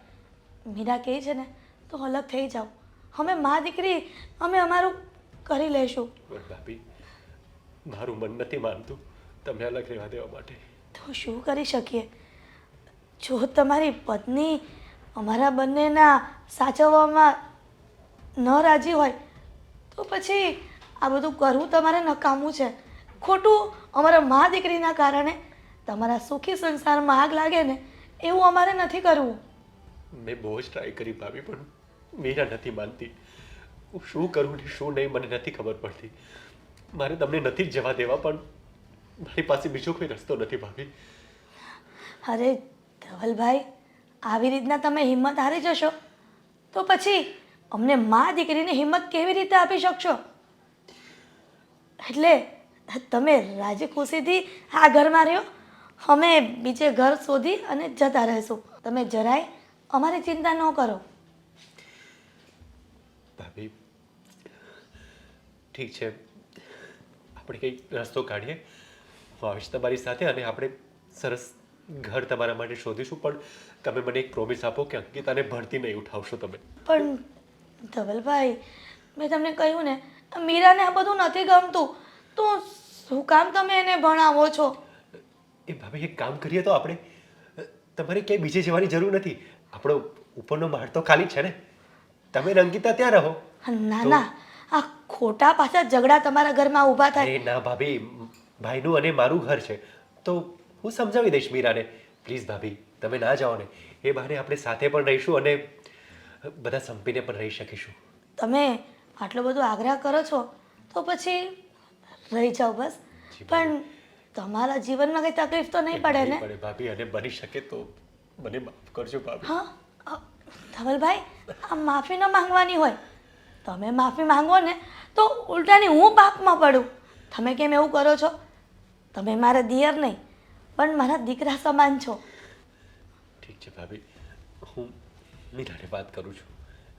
[SPEAKER 1] મીરા કહે છે ને તો અલગ થઈ જાઓ. અમે મા દીકરી અમે અમારું કરી લઈશું.
[SPEAKER 5] પણ ભાભી, મારું મન નથી માનતું તમને અલગ રહેવા દેવા માટે.
[SPEAKER 1] તો શું કરી શકીએ? જો તમારી પત્ની અમારા બંનેના સાચવવામાં ન રાજી હોય તો પછી આ બધું કરવું તમારે નકામું છે. ખોટું અમારા મા દીકરીના કારણે તમારા સુખી સંસારમાં આગ લાગે ને એવું અમારે નથી કરવું.
[SPEAKER 5] મેં બહુ જ ટ્રાય કરી ભાભી, પણ મીરા નથી માનતી. હું શું કરું ને શું નહીં મને નથી ખબર પડતી. મારે તમને નથી જ જવા દેવા, પણ મારી પાસે બીજો કોઈ રસ્તો નથી ભાભી.
[SPEAKER 1] અરે ધવલભાઈ, આવી રીતના તમે હિંમત હારી જશો તો પછી અમને મા દીકરીને હિંમત કેવી રીતે આપી શકશો? એટલે તમે રાજી ખુશીથી આ ઘરમાં રહ્યો, અમે બીજે ઘર શોધી અને જતા રહીશું. તમે જરાય અમારી ચિંતા ન કરો.
[SPEAKER 5] ભાભી ઠીક છે, આપણે કંઈક રસ્તો કાઢીએ. હું આવીશ તમારી સાથે અને આપણે સરસ ઘર તમારા માટે શોધીશું. પણ તમે મને એક પ્રોમિસ આપો કે અંકિતાને ભણતી નહીં ઉઠાવશો તમે.
[SPEAKER 1] પણ ધવલભાઈ, મેં તમને કહ્યું ને મીરાને આ બધું નથી ગમતું તો શું કામ તમે એને ભણાવો છો?
[SPEAKER 5] એ ભાભી એક કામ કરીએ તો આપણે, તમારે ક્યાંય બીજે જવાની જરૂર નથી. આપણો ઉપરનો માળ તો ખાલી જ છે ને, તમે ને અંકિતા ત્યાં રહો.
[SPEAKER 1] ના ના, આ ખોટા પાછા ઝઘડા તમારા ઘરમાં ઊભા થાય.
[SPEAKER 5] અરે ના ભાભી, ભાઈનું અને મારું ઘર છે તો હું સમજાવી દઈશ મીરાને. પ્લીઝ ભાભી, તમે ના જાઓ ને. એ બહાને આપણે સાથે પણ રહીશું અને બધા સંપીને પણ રહી શકીશું.
[SPEAKER 1] તમે આટલો બધો આગ્રહ કરો છો તો પછી રહી જાઓ બસ. પણ તમારા જીવનમાં કંઈ તકલીફ તો નહીં પડે ને?
[SPEAKER 5] પડે ભાભી, અને બની શકે તો મને માફ કરજો ભાભી.
[SPEAKER 1] હા ધવલભાઈ, આ માફી ન માંગવાની હોય. તમે માફી માંગો ને તો ઉલટાની હું પાપમાં પડું. તમે કેમ એવું કરો છો? તમે મારા દિયર નહીં પણ મારા દીકરા સમાન છો.
[SPEAKER 5] ઠીક છે ભાભી, હું મીરાને વાત કરું છું.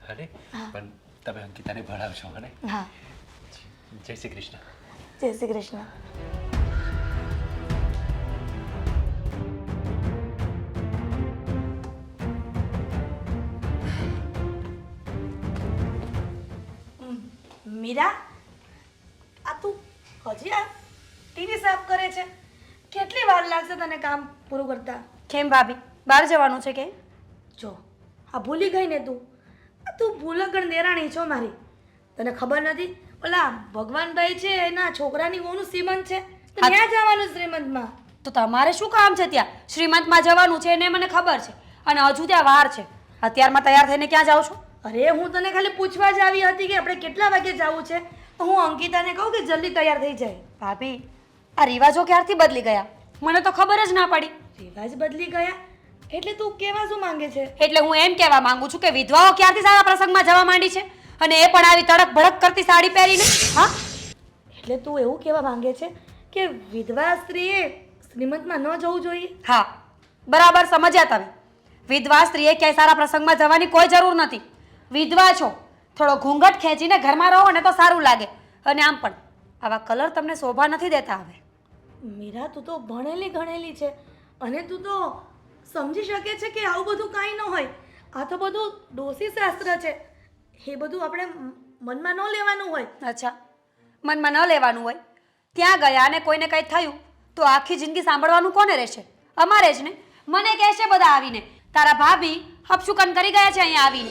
[SPEAKER 5] હાને પણ તમે અંકિતાને ભણાવશો. હાને?
[SPEAKER 1] હા.
[SPEAKER 5] જય શ્રી કૃષ્ણ.
[SPEAKER 1] જય શ્રી કૃષ્ણ. મીરા, આ તું હજી આ ટીવી સાફ કરે છે? કેટલી વાર લાગશે તને કામ પૂરું કરતા?
[SPEAKER 3] કેમ ભાભી, બહાર જવાનું છે કે?
[SPEAKER 1] જો આ ભૂલી ગઈ ને તું, આ તું ભૂલકણ દેરાણી છો મારી. તને ખબર નથી ઓલા ભગવાનભાઈ છે એના છોકરાની વહુનું શ્રીમંત છે, તો
[SPEAKER 3] હા.
[SPEAKER 1] ત્યાં જવાનું શ્રીમંતમાં.
[SPEAKER 3] તો તમારે શું કામ છે ત્યાં? શ્રીમંતમાં જવાનું છે એને મને ખબર છે, અને હજુ ત્યાં વાર છે. અત્યારમાં તૈયાર થઈને ક્યાં જાઓ છો?
[SPEAKER 1] અરે હું તને ખાલી પૂછવા જ આવી હતી કે આપણે કેટલા વાગે જવું છે, તો હું અંકિતાને કહું કે જલ્દી તૈયાર થઈ જાય.
[SPEAKER 3] ભાભી, આ રિવાજો ક્યારથી બદલી ગયા? મને તો ખબર જ ના પડી.
[SPEAKER 1] રિવાજ બદલી ગયા એટલે તું કેવા શું માંગે છે?
[SPEAKER 3] એટલે હું એમ કહેવા માંગુ છું કે વિધવાઓ ક્યારથી સારા પ્રસંગમાં જવા માંડી છે, અને એ પણ આવી તડક ભડક કરતી સાડી પહેરીને. હા,
[SPEAKER 1] એટલે તું એવું કહેવા માંગે છે કે વિધવા સ્ત્રીએ શ્રીમંતમાં ન જવું જોઈએ?
[SPEAKER 3] હા, બરાબર સમજ્યા તમે. વિધવા સ્ત્રીએ ક્યાંય સારા પ્રસંગમાં જવાની કોઈ જરૂર નથી. વિધવા છો, થોડો ઘૂંઘટ ખેંચીને ઘરમાં રહો ને તો સારું લાગે. અને આમ પણ આવા કલર તમને શોભા નથી દેતા. હવે
[SPEAKER 1] મીરા, તું તો ભણેલી ગણેલી છે અને તું તો સમજી શકે છે કે આવું બધું કાંઈ ન હોય. આ તો બધું ડોસી શાસ્ત્ર છે, એ બધું આપણે મનમાં ન લેવાનું હોય.
[SPEAKER 3] અચ્છા, મનમાં ન લેવાનું હોય. ત્યાં ગયા અને કોઈને કંઈ થયું તો આખી જિંદગી સાંભળવાનું કોને રહેશે? અમારે જ ને. મને કહેશે બધા આવીને તારા ભાભી હપશુકન કરી ગયા છે અહીંયા આવીને.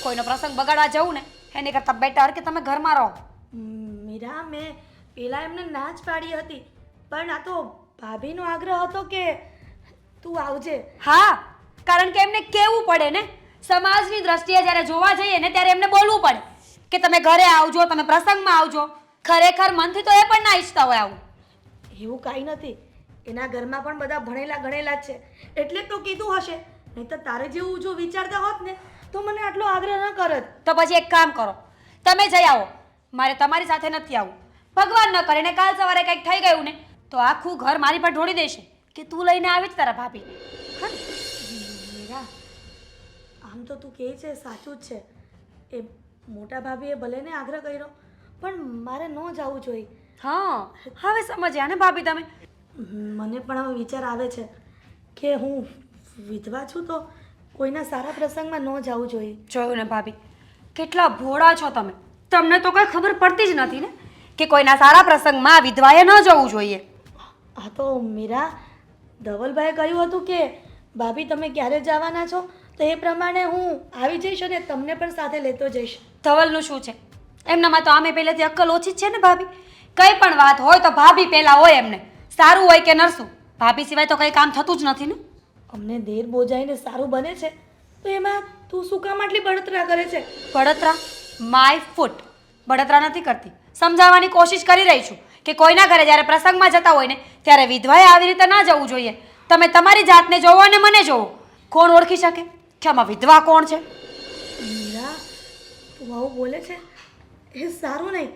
[SPEAKER 3] કોઈનો પ્રસંગ બગાડવા જવું ને એની કરતાં બેટર કે તમે ઘરમાં રહો.
[SPEAKER 1] મીરા, મેં પેલા એમને ના જ પાડી હતી, પણ આ તો ભાભીનો આગ્રહ હતો કે તું આવજે.
[SPEAKER 3] હા, કારણ કે એમને કહેવું પડે ને. સમાજની દ્રષ્ટિએ જ્યારે જોવા જઈએ ને ત્યારે એમને બોલવું પડે કે તમે ઘરે આવજો, તમે પ્રસંગમાં આવજો. ખરેખર મનથી તો એ પણ ના ઈચ્છતા હોય આવું.
[SPEAKER 1] એવું કાંઈ નથી, એના ઘરમાં પણ બધા ભણેલા ગણેલા જ છે, એટલે જ તો કીધું હશે. નહીં તો તારે જેવું જો વિચારતા હોત ને તો મને આટલો આગ્રહ ન કરત.
[SPEAKER 3] તો પછી એક કામ કરો, તમે જઈ આવો. મારે તમારી સાથે નથી આવવું. ભગવાન ન કરે ને કાલ સવારે કંઈક થઈ ગયું ને તો આખું ઘર મારી પર ઢોળી દેશે કે તું લઈને આવી જ તારા ભાભીને. હા ને?
[SPEAKER 1] મીરા, આમ તો તું કહે છે સાચું જ છે. એ મોટા ભાભીએ ભલે ને આગ્રહ કર્યો, પણ મારે ન જવું જોઈએ.
[SPEAKER 3] હા, હવે સમજ્યા ને ભાભી તમે?
[SPEAKER 1] મને પણ હવે વિચાર આવે છે કે હું વિધવા છું તો કોઈના સારા પ્રસંગમાં ન જવું જોઈએ.
[SPEAKER 3] જોયું ને ભાભી, કેટલા ભોળા છો તમે. તમને તો કઈ ખબર પડતી જ નથી ને કે કોઈના સારા પ્રસંગમાં વિધવાએ ન જવું જોઈએ.
[SPEAKER 1] આ તો મીરા, ધવલભાઈએ કહ્યું હતું કે ભાભી તમે ક્યારે જવાના છો તો એ પ્રમાણે હું આવી જઈશ અને તમને પણ સાથે લેતો જઈશ.
[SPEAKER 3] ધવલનું શું છે? એમનામાં તો આમે પહેલેથી અક્કલ ઓછી જ છે ને ભાભી. કઈ પણ વાત હોય તો ભાભી પહેલા હોય એમને. સારું હોય કે નરસું, ભાભી સિવાય તો કઈ કામ થતું જ નથી ને.
[SPEAKER 1] અમને દેર બોજાઈને સારું બને છે તો એમાં તું શું કામ આટલી બળતરા કરે છે?
[SPEAKER 3] બળતરા? My foot. બળતરા નથી કરતી, સમજાવવાની કોશિશ કરી રહી છું કે કોઈના ઘરે જ્યારે પ્રસંગમાં જતા હોય ને ત્યારે વિધવાએ આવી રીતે ના જવું જોઈએ. તમે તમારી જાતને જોવો અને મને જોવો. કોણ ઓળખી શકે કે આમાં વિધવા કોણ છે?
[SPEAKER 1] મીરા, તું આવું બોલે છે એ સારું નહીં.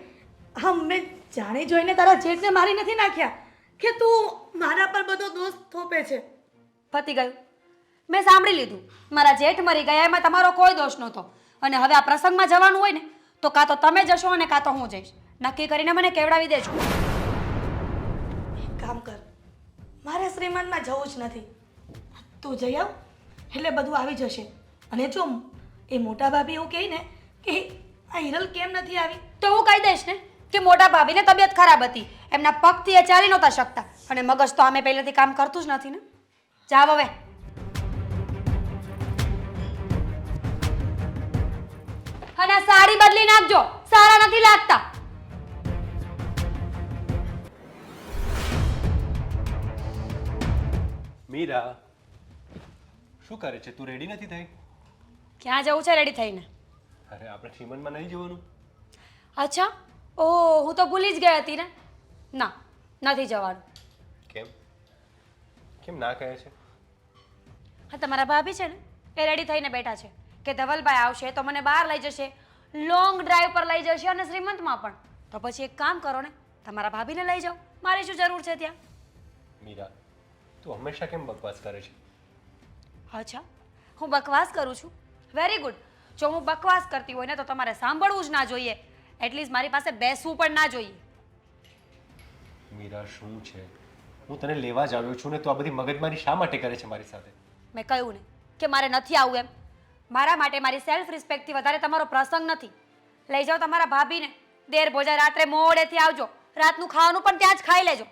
[SPEAKER 1] હા, મેં જાણી જોઈને તારા જેઠને મારી નથી નાખ્યા કે તું મારા પર બધો દોષ થોપે છે.
[SPEAKER 3] પતી ગયું. મેં સાંભળી લીધું. મારા જેઠ મરી ગયા એમાં તમારો કોઈ દોષ નહોતો. અને હવે આ પ્રસંગમાં જવાનું હોય ને તો કાં તો તમે જશો અને કાં તો હું જઈશ. નક્કી કરીને મને કેવડાવી દેજો.
[SPEAKER 1] એક કામ કર, મારે શ્રીમંતમાં જવું જ નથી. તું જઈ આવ એટલે બધું આવી જશે. અને જો એ મોટા ભાભી એવું કહે ને કે આ હિરલ કેમ નથી આવી
[SPEAKER 3] તો હું કહી દઈશ ને કે મોટા ભાભીને તબિયત ખરાબ હતી, એમના પગથી એ ચાલી નહોતા શકતા અને મગજ તો આમે પહેલેથી કામ કરતું જ નથી ને. જાવ હવે. અને આ સાડી બદલી નાખજો, સારા નથી લાગતા.
[SPEAKER 5] મીરા, શું કરે છે? તું રેડી નથી થઈ?
[SPEAKER 3] ક્યાં જવું છે રેડી થઈને?
[SPEAKER 5] અરે આપણે શ્રીમંતમાં નહીં જવાનું?
[SPEAKER 3] અચ્છા, ઓહ, હું તો ભૂલી જ ગઈ હતી ને. ના, નથી જવાનું.
[SPEAKER 5] કેમ? કેમ ના કહે છે?
[SPEAKER 3] હા, તમારા ભાભી છે ને એ રેડી થઈને બેઠા છે કે ધવલભાઈ આવશે તો મને બહાર લઈ જશે, લોંગ ડ્રાઈવ પર લઈ જશે અને શ્રીમંતમાં પણ. તો પછી એક કામ કરો ને, તમારા ભાભીને લઈ જાઓ. મારી શું જરૂર છે ત્યાં?
[SPEAKER 5] મીરા, તું હંમેશા કેમ બકવાસ કરે છે?
[SPEAKER 3] અચ્છા, હું બકવાસ કરું છું? Very good. જો હું બકવાસ કરતી હોય ને તો તમારે સાંભળવું જ ના જોઈએ. એટલીસ્ટ મારી પાસે બેસવું પણ ના જોઈએ.
[SPEAKER 5] મીરા, શું છે? હું તને લેવા જ આવ્યો છું ને, તું આ બધી મગજમારી શા માટે કરે છે મારી સાથે?
[SPEAKER 3] મેં કહ્યું ને કે મારે નથી આવવું એમ. મારા માટે મારી સેલ્ફ રિસ્પેક્ટથી વધારે તમારો પ્રસંગ નથી. લઈ જાઓ તમારા ભાભીને. દેર ભોજા રાત્રે મોડેથી આવજો. રાતનું ખાવાનું પણ ત્યાં જ ખાઈ લેજો.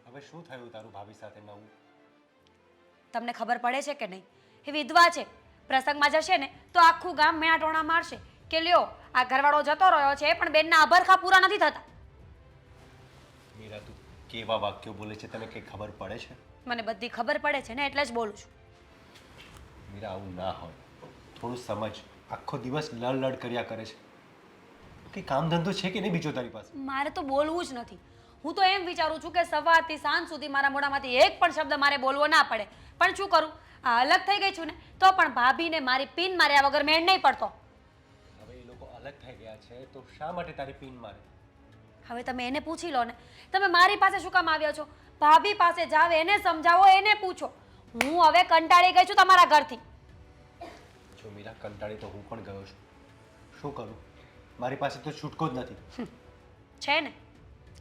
[SPEAKER 5] હવે શું થયું તારું ભાભી સાથે નવું?
[SPEAKER 3] તમને ખબર પડે છે કે નહીં? એ વિધવા છે. પ્રસંગમાં જશે ને તો આખું ગામ મેણા ટોણા મારશે કે લ્યો આ ઘરવાળો જતો રહ્યો છે પણ બેનના અભરખા પૂરા નથી થતા.
[SPEAKER 5] મીરા, તું કેવા વાક્યો બોલે છે તને કંઈ ખબર પડે છે?
[SPEAKER 3] મને બધી ખબર પડે છે ને એટલે જ બોલું છું.
[SPEAKER 5] મીરા, આવું ના હોય. થોડું સમજ. આખો દિવસ લડ કર્યા કરે છે. કંઈ કામ ધંધો છે કે નહીં બીજો તારી પાસે?
[SPEAKER 3] મારે તો બોલવું જ નથી. હું તો એમ વિચારું છું કે સવારથી સાંજ સુધી મારા મોઢામાંથી એક પણ શબ્દ મારે બોલવો ના પડે. પણ શું કરું, આ અલગ થઈ ગઈ છું ને તો પણ ભાભીને મારી પિન માર્યા વગર મેળ નહીં પડતો.
[SPEAKER 5] હવે એ લોકો અલગ થઈ ગયા છે તો શા માટે તારી પીન મારે?
[SPEAKER 3] હવે તમે એને પૂછી લો ને. તમે મારી પાસે શું કામ આવ્યા છો? ભાભી પાસે જાવ, એને સમજાવો, એને પૂછો. હું હવે કંટાળી ગઈ છું તમારા ઘરથી.
[SPEAKER 5] જો મીરા, કંટાળી તો હું પણ ગયો છું. શું કરું? મારી પાસે તો છૂટકો જ નથી.
[SPEAKER 3] છે ને,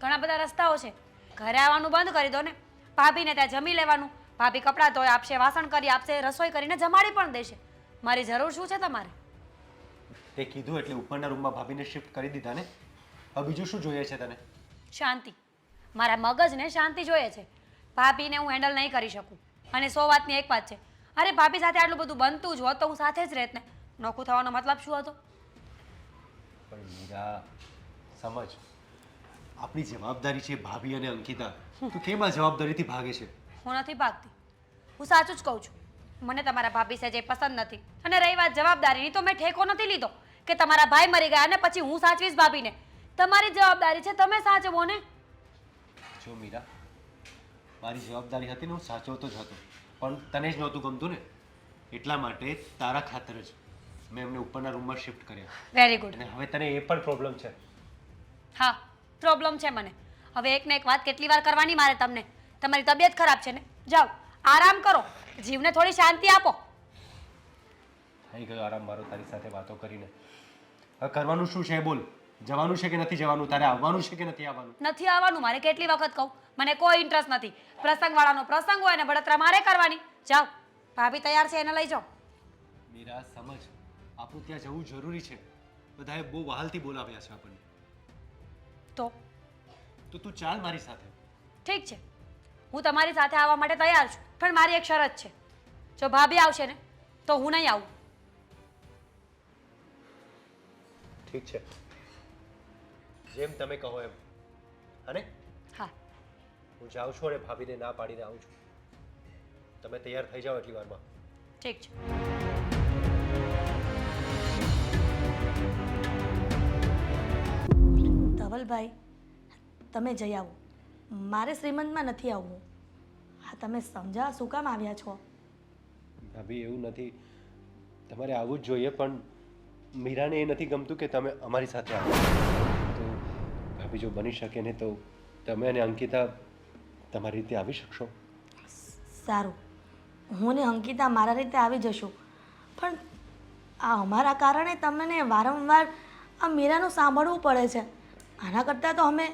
[SPEAKER 3] ઘણા બધા રસ્તાઓ છે. ઘરે આવવાનું બંધ કરી દો ને. ભાભીને ત્યાં જમી લેવાનું. ભાભી કપડાં ધોઈ આપશે, વાસણ કરી આપશે, રસોઈ કરીને જમાડી પણ દેશે. મારી જરૂર શું છે તમારે?
[SPEAKER 5] તે કીધું એટલે ઉપરના રૂમમાં ભાભીને શિફ્ટ કરી દીધા ને. હવે બીજું શું જોઈએ છે તને?
[SPEAKER 3] શાંતિ. મારા મગજને શાંતિ જોઈએ છે. ભાભીને હું હેન્ડલ નહીં કરી શકું. અને 100 વાતની એક વાત છે, અરે ભાભી સાથે આટલું બધું બનતું જ હોત તો હું સાથે જ રહેત ને. નોખું થવાનો મતલબ શું હતો?
[SPEAKER 5] પણ મીરા સમજ, આપણી જવાબદારી છે ભાભી અને અંકિતા. તું કેમ આ જવાબદારીથી ભાગે છે?
[SPEAKER 3] હું નથી ભાગતી, હું સાચું જ કહું છું. મને તમારા ભાભી છે જે પસંદ નથી. અને રહી વાત જવાબદારીની, તો મેં ઠેકો નથી લીધો કે તમારા ભાઈ મરી ગયા અને પછી હું સાચવીશ ભાભીને. તમારી જવાબદારી છે, તમે સાચવો ને.
[SPEAKER 5] જો મીરા, મારી જવાબદારી હતી ને, હું સાચવતો જ હતો, પણ તને જ નહોતું ગમતું ને, એટલા માટે તારા ખાતર જ મેં એમને ઉપરના રૂમમાં શિફ્ટ કર્યા.
[SPEAKER 3] Very good.
[SPEAKER 5] અને હવે તને એ પણ પ્રોબ્લેમ છે.
[SPEAKER 3] હા, પ્રોબ્લેમ છે મને. હવે એક ને એક વાત કેટલી વાર કરવાની મારે તમને? તમારી તબિયત ખરાબ છે ને, જાઓ આરામ કરો, જીવને થોડી શાંતિ આપો.
[SPEAKER 5] થઈ ગયો આરામ મારો તારી સાથે વાતો કરીને. હવે કરવાનું શું છે બોલ? જવાનું છે કે નથી જવાનું? તારે આવવાનું છે કે નથી આવવાનું?
[SPEAKER 3] નથી આવવાનું. મારે કેટલી વખત કહું, મને કોઈ ઇન્ટરેસ્ટ નથી. પ્રસંગવાળાનો પ્રસંગ હોય ને બળતરા મારે કરવાની. જાઓ, ભાભી તૈયાર છે, એને લઈ જાઓ.
[SPEAKER 5] મીરા સમજ, આપણું ત્યાં જવું જરૂરી છે. બધાએ બહુ વહાલથી બોલાવ્યા છે આપણને.
[SPEAKER 3] તો
[SPEAKER 5] તું ચાલ મારી સાથે.
[SPEAKER 3] ઠીક છે, હું તમારી સાથે આવવા માટે તૈયાર છું, પણ મારી એક શરત છે. જો ભાભી આવશે ને તો હું નહીં આવું.
[SPEAKER 5] ઠીક છે, જેમ તમે કહો એમ. અને
[SPEAKER 3] હા,
[SPEAKER 5] હું જાઉં છું અને ભાભીને ના પાડીને આવું છું. તમે તૈયાર થઈ જાઓ એટલી વારમાં.
[SPEAKER 3] ઠીક છે.
[SPEAKER 1] ધવલભાઈ, તમે જઈ આવો, મારે શ્રીમંતમાં નથી આવવું. હા, તમે સમજાવવા શું કામ આવ્યા છો?
[SPEAKER 5] ભાભી એવું નથી, તમારે આવવું જ જોઈએ, પણ મીરાને એ નથી ગમતું કે તમે અમારી સાથે આવો. તો ભાભી જો બની શકે ને તો તમે અને અંકિતા તમારી રીતે આવી શકશો.
[SPEAKER 1] સારું, હું ને અંકિતા મારા રીતે આવી જશું, પણ આ અમારા કારણે તમને વારંવાર આ મીરાનું સાંભળવું પડે છે. આના કરતાં તો અમે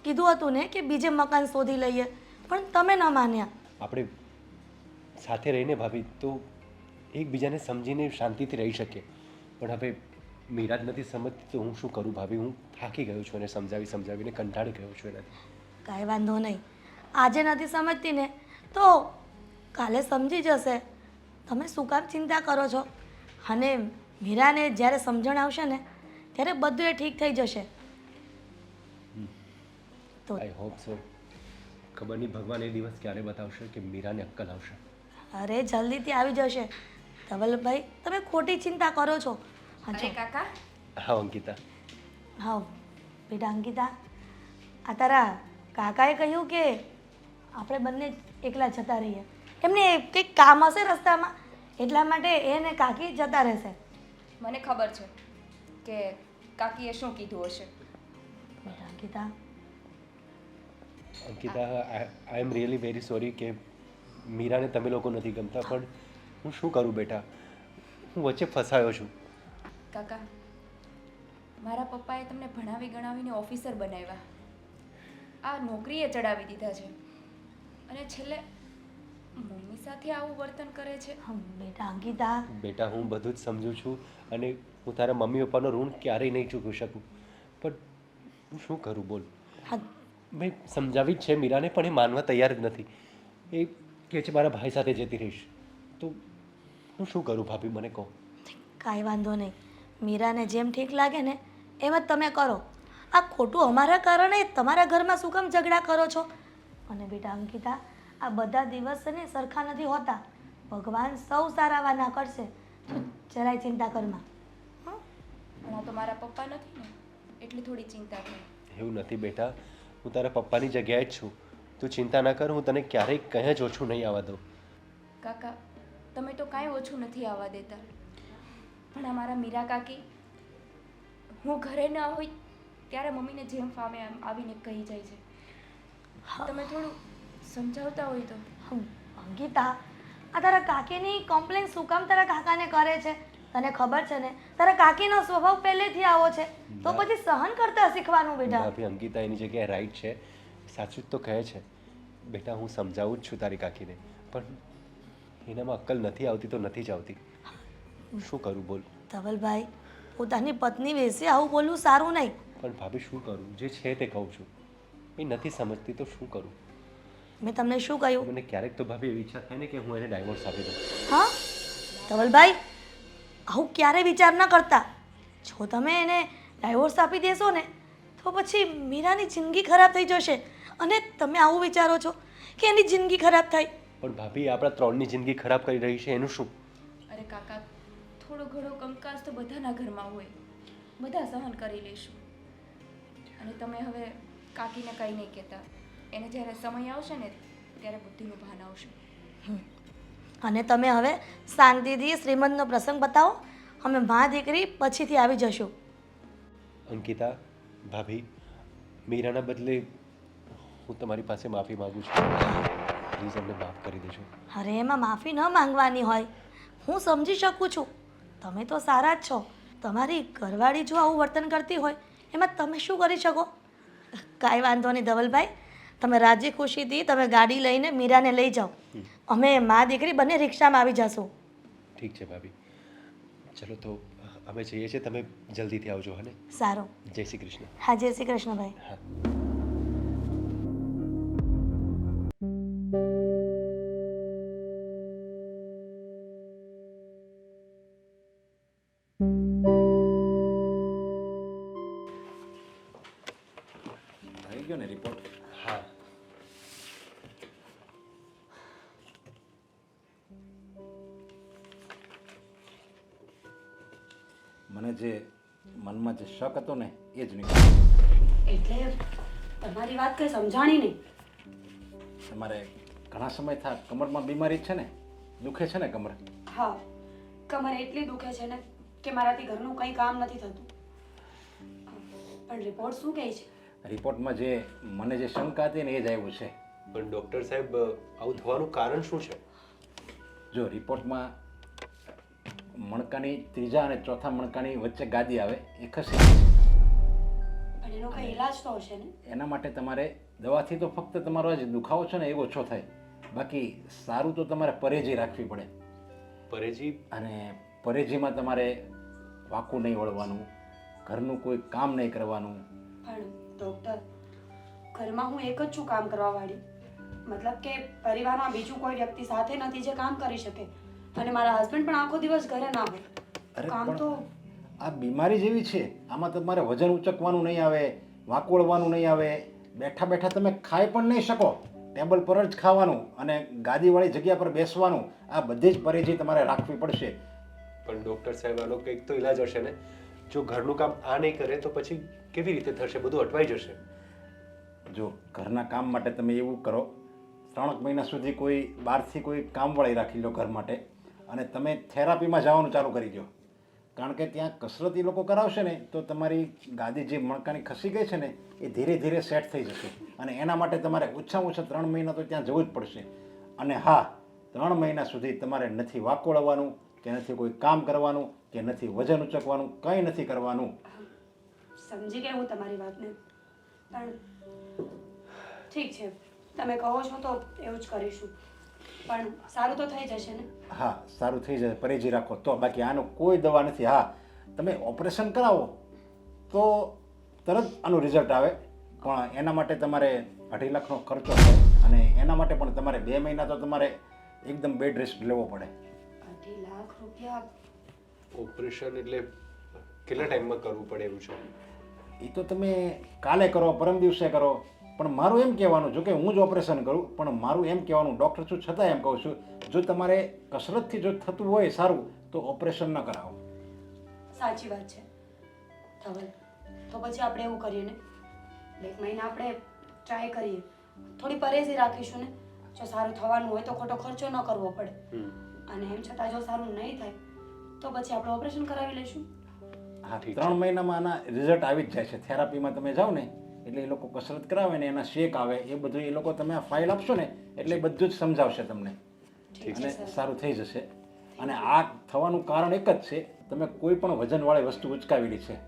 [SPEAKER 1] કીધું હતું ને કે બીજે મકાન શોધી લઈએ, પણ તમે ન માન્યા.
[SPEAKER 5] આપણે સાથે રહીને ભાભી તો એકબીજાને સમજીને શાંતિથી રહી શકીએ, પણ હવે મીરા જ નથી સમજતી તો હું શું કરું ભાભી? હું થાકી ગયો છું અને સમજાવીને કંટાળી ગયો છું એનાથી.
[SPEAKER 1] કાંઈ વાંધો નહીં, આજે નથી સમજતી ને તો કાલે સમજી જશે. તમે શું કામ ચિંતા કરો છો? અને મીરાને જ્યારે સમજણ આવશે ને ત્યારે બધું એ ઠીક થઈ જશે. તો
[SPEAKER 5] આઈ હોપ સો. ખબર નહીં ભગવાન એ દિવસ ક્યારે બતાવશે કે મીરાને અક્કલ આવશે.
[SPEAKER 1] અરે જલ્દીથી આવી જશે. ધવલભાઈ, તમે ખોટી ચિંતા કરો છો. હા
[SPEAKER 2] અરે કાકા,
[SPEAKER 5] હા અંકિતા.
[SPEAKER 1] હા બેટા અંકિતા, આ તારા કાકાએ કહ્યું કે આપણે બંને એકલા જતા રહીએ. એમને કંઈક કામ હશે રસ્તામાં, એટલા માટે એ ને કાકી જતા રહેશે.
[SPEAKER 2] મને ખબર છે કે કાકીએ શું કીધું હશે.
[SPEAKER 1] બેટા અંકિતા,
[SPEAKER 5] અંકિતા, આઈ એમ રિયલી વેરી સોરી કે મીરાને તમે લોકો નથી ગમતા, પણ હું શું કરું બેટા? હું વચ્ચે ફસાયો છું.
[SPEAKER 2] કાકા, મારા પપ્પાએ તમને ભણાવી ગણાવીને ઓફિસર બનાવ્યા, આ નોકરીએ ચડાવી દીધા છે, અને છેલ્લે મમ્મી સાથે આવું વર્તન કરે છે.
[SPEAKER 1] બેટા અંકિતા,
[SPEAKER 5] બેટા હું બધું જ સમજુ છું અને હું તારા મમ્મી પપ્પાનો ઋણ ક્યારેય નહીં ચૂકવી શકું, પણ હું શું કરું બોલ?
[SPEAKER 1] હા
[SPEAKER 5] મેં સમજાવી જ છે મીરાને, પણ એ માનવા તૈયાર જ નથી. એ કહે છે મારા ભાઈ સાથે જતી રહીશ. તો હું શું કરું ભાભી, મને કહો.
[SPEAKER 1] કાંઈ વાંધો નહીં, મીરાને જેમ ઠીક લાગે ને એમ જ તમે કરો. આ ખોટું અમારા કારણે તમારા ઘરમાં શું કામ ઝઘડા કરો છો? અને બેટા અંકિતા, આ બધા દિવસ છે ને સરખા નથી હોતા. ભગવાન સૌ સારા વાના કરશે, તું જરાય ચિંતા કરમાં.
[SPEAKER 2] પણ આ તો મારા પપ્પા નથી ને, એટલી થોડી ચિંતા થઈ.
[SPEAKER 5] એવું નથી બેટા, હું તારા પપ્પાની જગ્યાએ જ છું. તું ચિંતા ના કર, હું તને ક્યારેય કંઈ જ ઓછું નહીં આવવા દઉં.
[SPEAKER 2] કાકા, તમે તો કાંઈ ઓછું નથી આવવા દેતા, પણ અમારા મીરા કાકી, હું ઘરે ન હોય ત્યારે મમ્મીને જેમ ફામે એમ આવીને કહી જાય છે. તમે થોડું સમજાવતા હોય તો.
[SPEAKER 1] અંકિતા, આ તારા કાકીની કમ્પ્લેન શું કામ તારા કાકાને કરે છે? તને ખબર છે ને તારા કાકીનો સ્વભાવ પહેલેથી આવો છે, તો પછી સહન કરતા શીખવાનું બેટા.
[SPEAKER 5] ભાભી અંકિતા એની જગ્યાએ રાઈટ છે, સાચું જ તો કહે છે. બેટા હું સમજાવું જ છું તારી કાકીને, પણ એનામાં અક્કલ નથી આવતી તો નથી જ આવતી. શું કરું બોલ?
[SPEAKER 1] ધવલભાઈ, પોતાની પત્ની વિશે આવું બોલવું સારું નહીં.
[SPEAKER 5] પણ ભાભી શું કરું? જે છે તે કહું છું, એ નથી સમજતી તો શું કરું?
[SPEAKER 1] મેં તમને શું કહ્યું?
[SPEAKER 5] મને ક્યારેક તો ભાભી એવી ઈચ્છા થાય ને કે હું એને ડાયવોર્સ આપી દઉં.
[SPEAKER 1] હા ધવલભાઈ, આવું ક્યારે વિચાર ન કરતા. જો તમે એને ડાયવોર્સ આપી દેશો ને તો પછી મીરાની જિંદગી ખરાબ થઈ જશે. અને તમે આવું વિચારો છો કે એની જિંદગી ખરાબ થાય.
[SPEAKER 5] પણ ભાભી આપણા ત્રણની જિંદગી ખરાબ કરી રહી છે એનું શું?
[SPEAKER 2] અરે કાકા, થોડો ઘણો કંકાસ તો બધાના ઘરમાં હોય, બધા સહન કરી લઈશું. અને તમે હવે કાકીને કંઈ નહીં કહેતા. એને જ્યારે સમય આવશે ને ત્યારે બુદ્ધિનું ભાન આવશે.
[SPEAKER 1] અને તમે હવે શાંતિથી શ્રીમંતનો પ્રસંગ બતાવો. અમે મા દીકરી પછીથી આવી જશું.
[SPEAKER 5] અંકિતા, ભાભી, મીરાના બદલે હું તમારી પાસે માફી માગું છું. પ્લીઝ અમને માફ કરી દેજો.
[SPEAKER 1] અરે એમાં માફી ન માંગવાની હોય. હું સમજી શકું છું, તમે તો સારા જ છો. તમારી ઘરવાળી જો આવું વર્તન કરતી હોય એમાં તમે શું કરી શકો? કાંઈ વાંધો નહીં ધવલભાઈ, તમે રાજી ખુશીથી તમે ગાડી લઈને મીરાને લઈ જાઓ. અમે મા દીકરી બંને રિક્ષામાં આવી જશું.
[SPEAKER 5] ઠીક છે ભાભી, ચલો તો અમે જઈએ છીએ. તમે જલ્દીથી આવજો. હા ને?
[SPEAKER 1] સારું.
[SPEAKER 5] જય શ્રી કૃષ્ણ.
[SPEAKER 1] હા, જય શ્રી કૃષ્ણ ભાઈ.
[SPEAKER 5] હા.
[SPEAKER 6] આવી ગયો ને રિપોર્ટ?
[SPEAKER 5] હા.
[SPEAKER 6] મને જે મનમાં જે શક હતો ને એ જ નીકળ્યો.
[SPEAKER 3] એટલે તમારી વાત કંઈ સમજાણી નહીં.
[SPEAKER 6] તમારે ઘણા સમય થા કમરમાં બીમારી છે ને, દુખે છે ને કમર?
[SPEAKER 3] હા, કમર એટલી દુખે છે ને કે મારાથી ઘરનું કંઈ કામ નથી થતું. પણ રિપોર્ટ શું કહે છે?
[SPEAKER 6] રિપોર્ટમાં જે મને જે શંકા હતી ને એ જ આવ્યું છે.
[SPEAKER 5] પણ ડૉક્ટર સાહેબ, આવું થવાનું કારણ શું છે?
[SPEAKER 6] જો રિપોર્ટમાં મણકાની ત્રીજા અને ચોથા મણકાની વચ્ચે ગાદી આવે એ ખસી ગઈ છે.
[SPEAKER 3] પણ એનો કંઈ ઈલાજ તો હશે ને?
[SPEAKER 6] એના માટે તમારે દવાથી તો ફક્ત તમારો જે દુખાવો છે ને એ ઓછો થાય. બાકી સારું તો તમારે પરેજી રાખવી પડે.
[SPEAKER 5] પરેજી?
[SPEAKER 6] અને પરેજીમાં તમારે વાંકું નહીં વળવાનું, ઘરનું કોઈ કામ નહીં કરવાનું.
[SPEAKER 3] પણ ડૉક્ટર, ઘરમાં હું એક જ છું કામ કરવા વાળી. મતલબ કે પરિવારમાં બીજું કોઈ વ્યક્તિ સાથે નથી જે કામ કરી શકે. અને મારા હસબન્ડ પણ આખો દિવસ ઘરે ના હોય.
[SPEAKER 6] અરે
[SPEAKER 3] કામ
[SPEAKER 6] પણ
[SPEAKER 3] તો
[SPEAKER 6] આ બીમારી જેવી છે, આમાં તમારે વજન ઉચકવાનું નહીં આવે, વાંકોળવાનું નહીં આવે, બેઠા બેઠા તમે ખાઈ પણ નહીં શકો, ટેબલ પર જ ખાવાનું અને ગાદીવાળી જગ્યા પર બેસવાનું. આ બધી જ પરેજી તમારે રાખવી પડશે.
[SPEAKER 5] પણ ડૉક્ટર સાહેબ, આનો કંઈક તો ઈલાજ હશે ને? જો ઘરનું કામ આ નહીં કરે તો પછી કેવી રીતે થશે? બધું અટવાઈ જશે.
[SPEAKER 6] જો ઘરના કામ માટે તમે એવું કરો, 3 મહિના સુધી કોઈ બહારથી કોઈ કામવાળી રાખી લો ઘર માટે, અને તમે થેરાપીમાં જવાનું ચાલુ કરી દો. કારણ કે ત્યાં કસરત એ લોકો કરાવશે ને તો તમારી ગાદી જે મણકાની ખસી ગઈ છે ને એ ધીરે ધીરે સેટ થઈ જશે. અને એના માટે તમારે ઓછામાં ઓછા 3 મહિના તો ત્યાં જવું જ પડશે. અને હા, 3 મહિના સુધી તમારે નથી વાકોળવાનું કે નથી કોઈ કામ કરવાનું કે નથી વજન ઉચકવાનું, કંઈ નથી કરવાનું.
[SPEAKER 3] સમજી ગઈ હું તમારી વાતને. પણ ઠીક છે, તમે કહો છો તો એવું જ કરીશું. પણ સારું તો થઈ જશે ને?
[SPEAKER 6] હા, સારું થઈ જાય, પરેજી રાખો તો. બાકી આનો કોઈ દવા નથી. હા, તમે ઓપરેશન કરાવો તો તરત આનું રિઝલ્ટ આવે, પણ એના માટે તમારે 2.5 લાખનો ખર્ચો થાય. અને એના માટે પણ તમારે 2 મહિના તો તમારે એકદમ બેડ રેસ્ટ લેવો પડે.
[SPEAKER 3] 2.5 લાખ રૂપિયા?
[SPEAKER 5] ઓપરેશન એટલે કેટલા ટાઈમમાં કરવું પડે એવું છે?
[SPEAKER 6] એ તો તમે કાલે કરો, પરમ દિવસે કરો. પણ મારું એમ કહેવાનું, જો કે હું જ ઓપરેશન કરું, પણ મારું એમ કહેવાનું, ડૉક્ટર છું છતાં એમ કહું છું, જો તમારે કસરતથી જો થતું હોય સારું તો ઓપરેશન ન કરાવો.
[SPEAKER 3] સાચી વાત છે ધવલ. તો પછી આપણે એવું કરીએ ને, 1 મહિના આપણે ટ્રાય કરીએ, થોડી પરેજી રાખીશું ને. જો સારું થવાનું હોય તો ખોટો ખર્ચો ન કરવો પડે. અને એમ છતાં જો સારું નહીં થાય તો પછી આપણે ઓપરેશન કરાવી લઈશું.
[SPEAKER 6] હા, 3 મહિનામાં આના રિઝલ્ટ આવી જ જાય છે. થેરાપીમાં તમે જાઓ ને એટલે એ લોકો કસરત કરાવે ને એના શેક આવે, એ બધું એ લોકો તમે આ ફાઇલ આપશો ને એટલે એ બધું જ સમજાવશે તમને. અને સારું થઈ જશે. અને આ થવાનું કારણ એક જ છે, તમે કોઈ પણ વજનવાળી વસ્તુ ઉચકાવેલી છે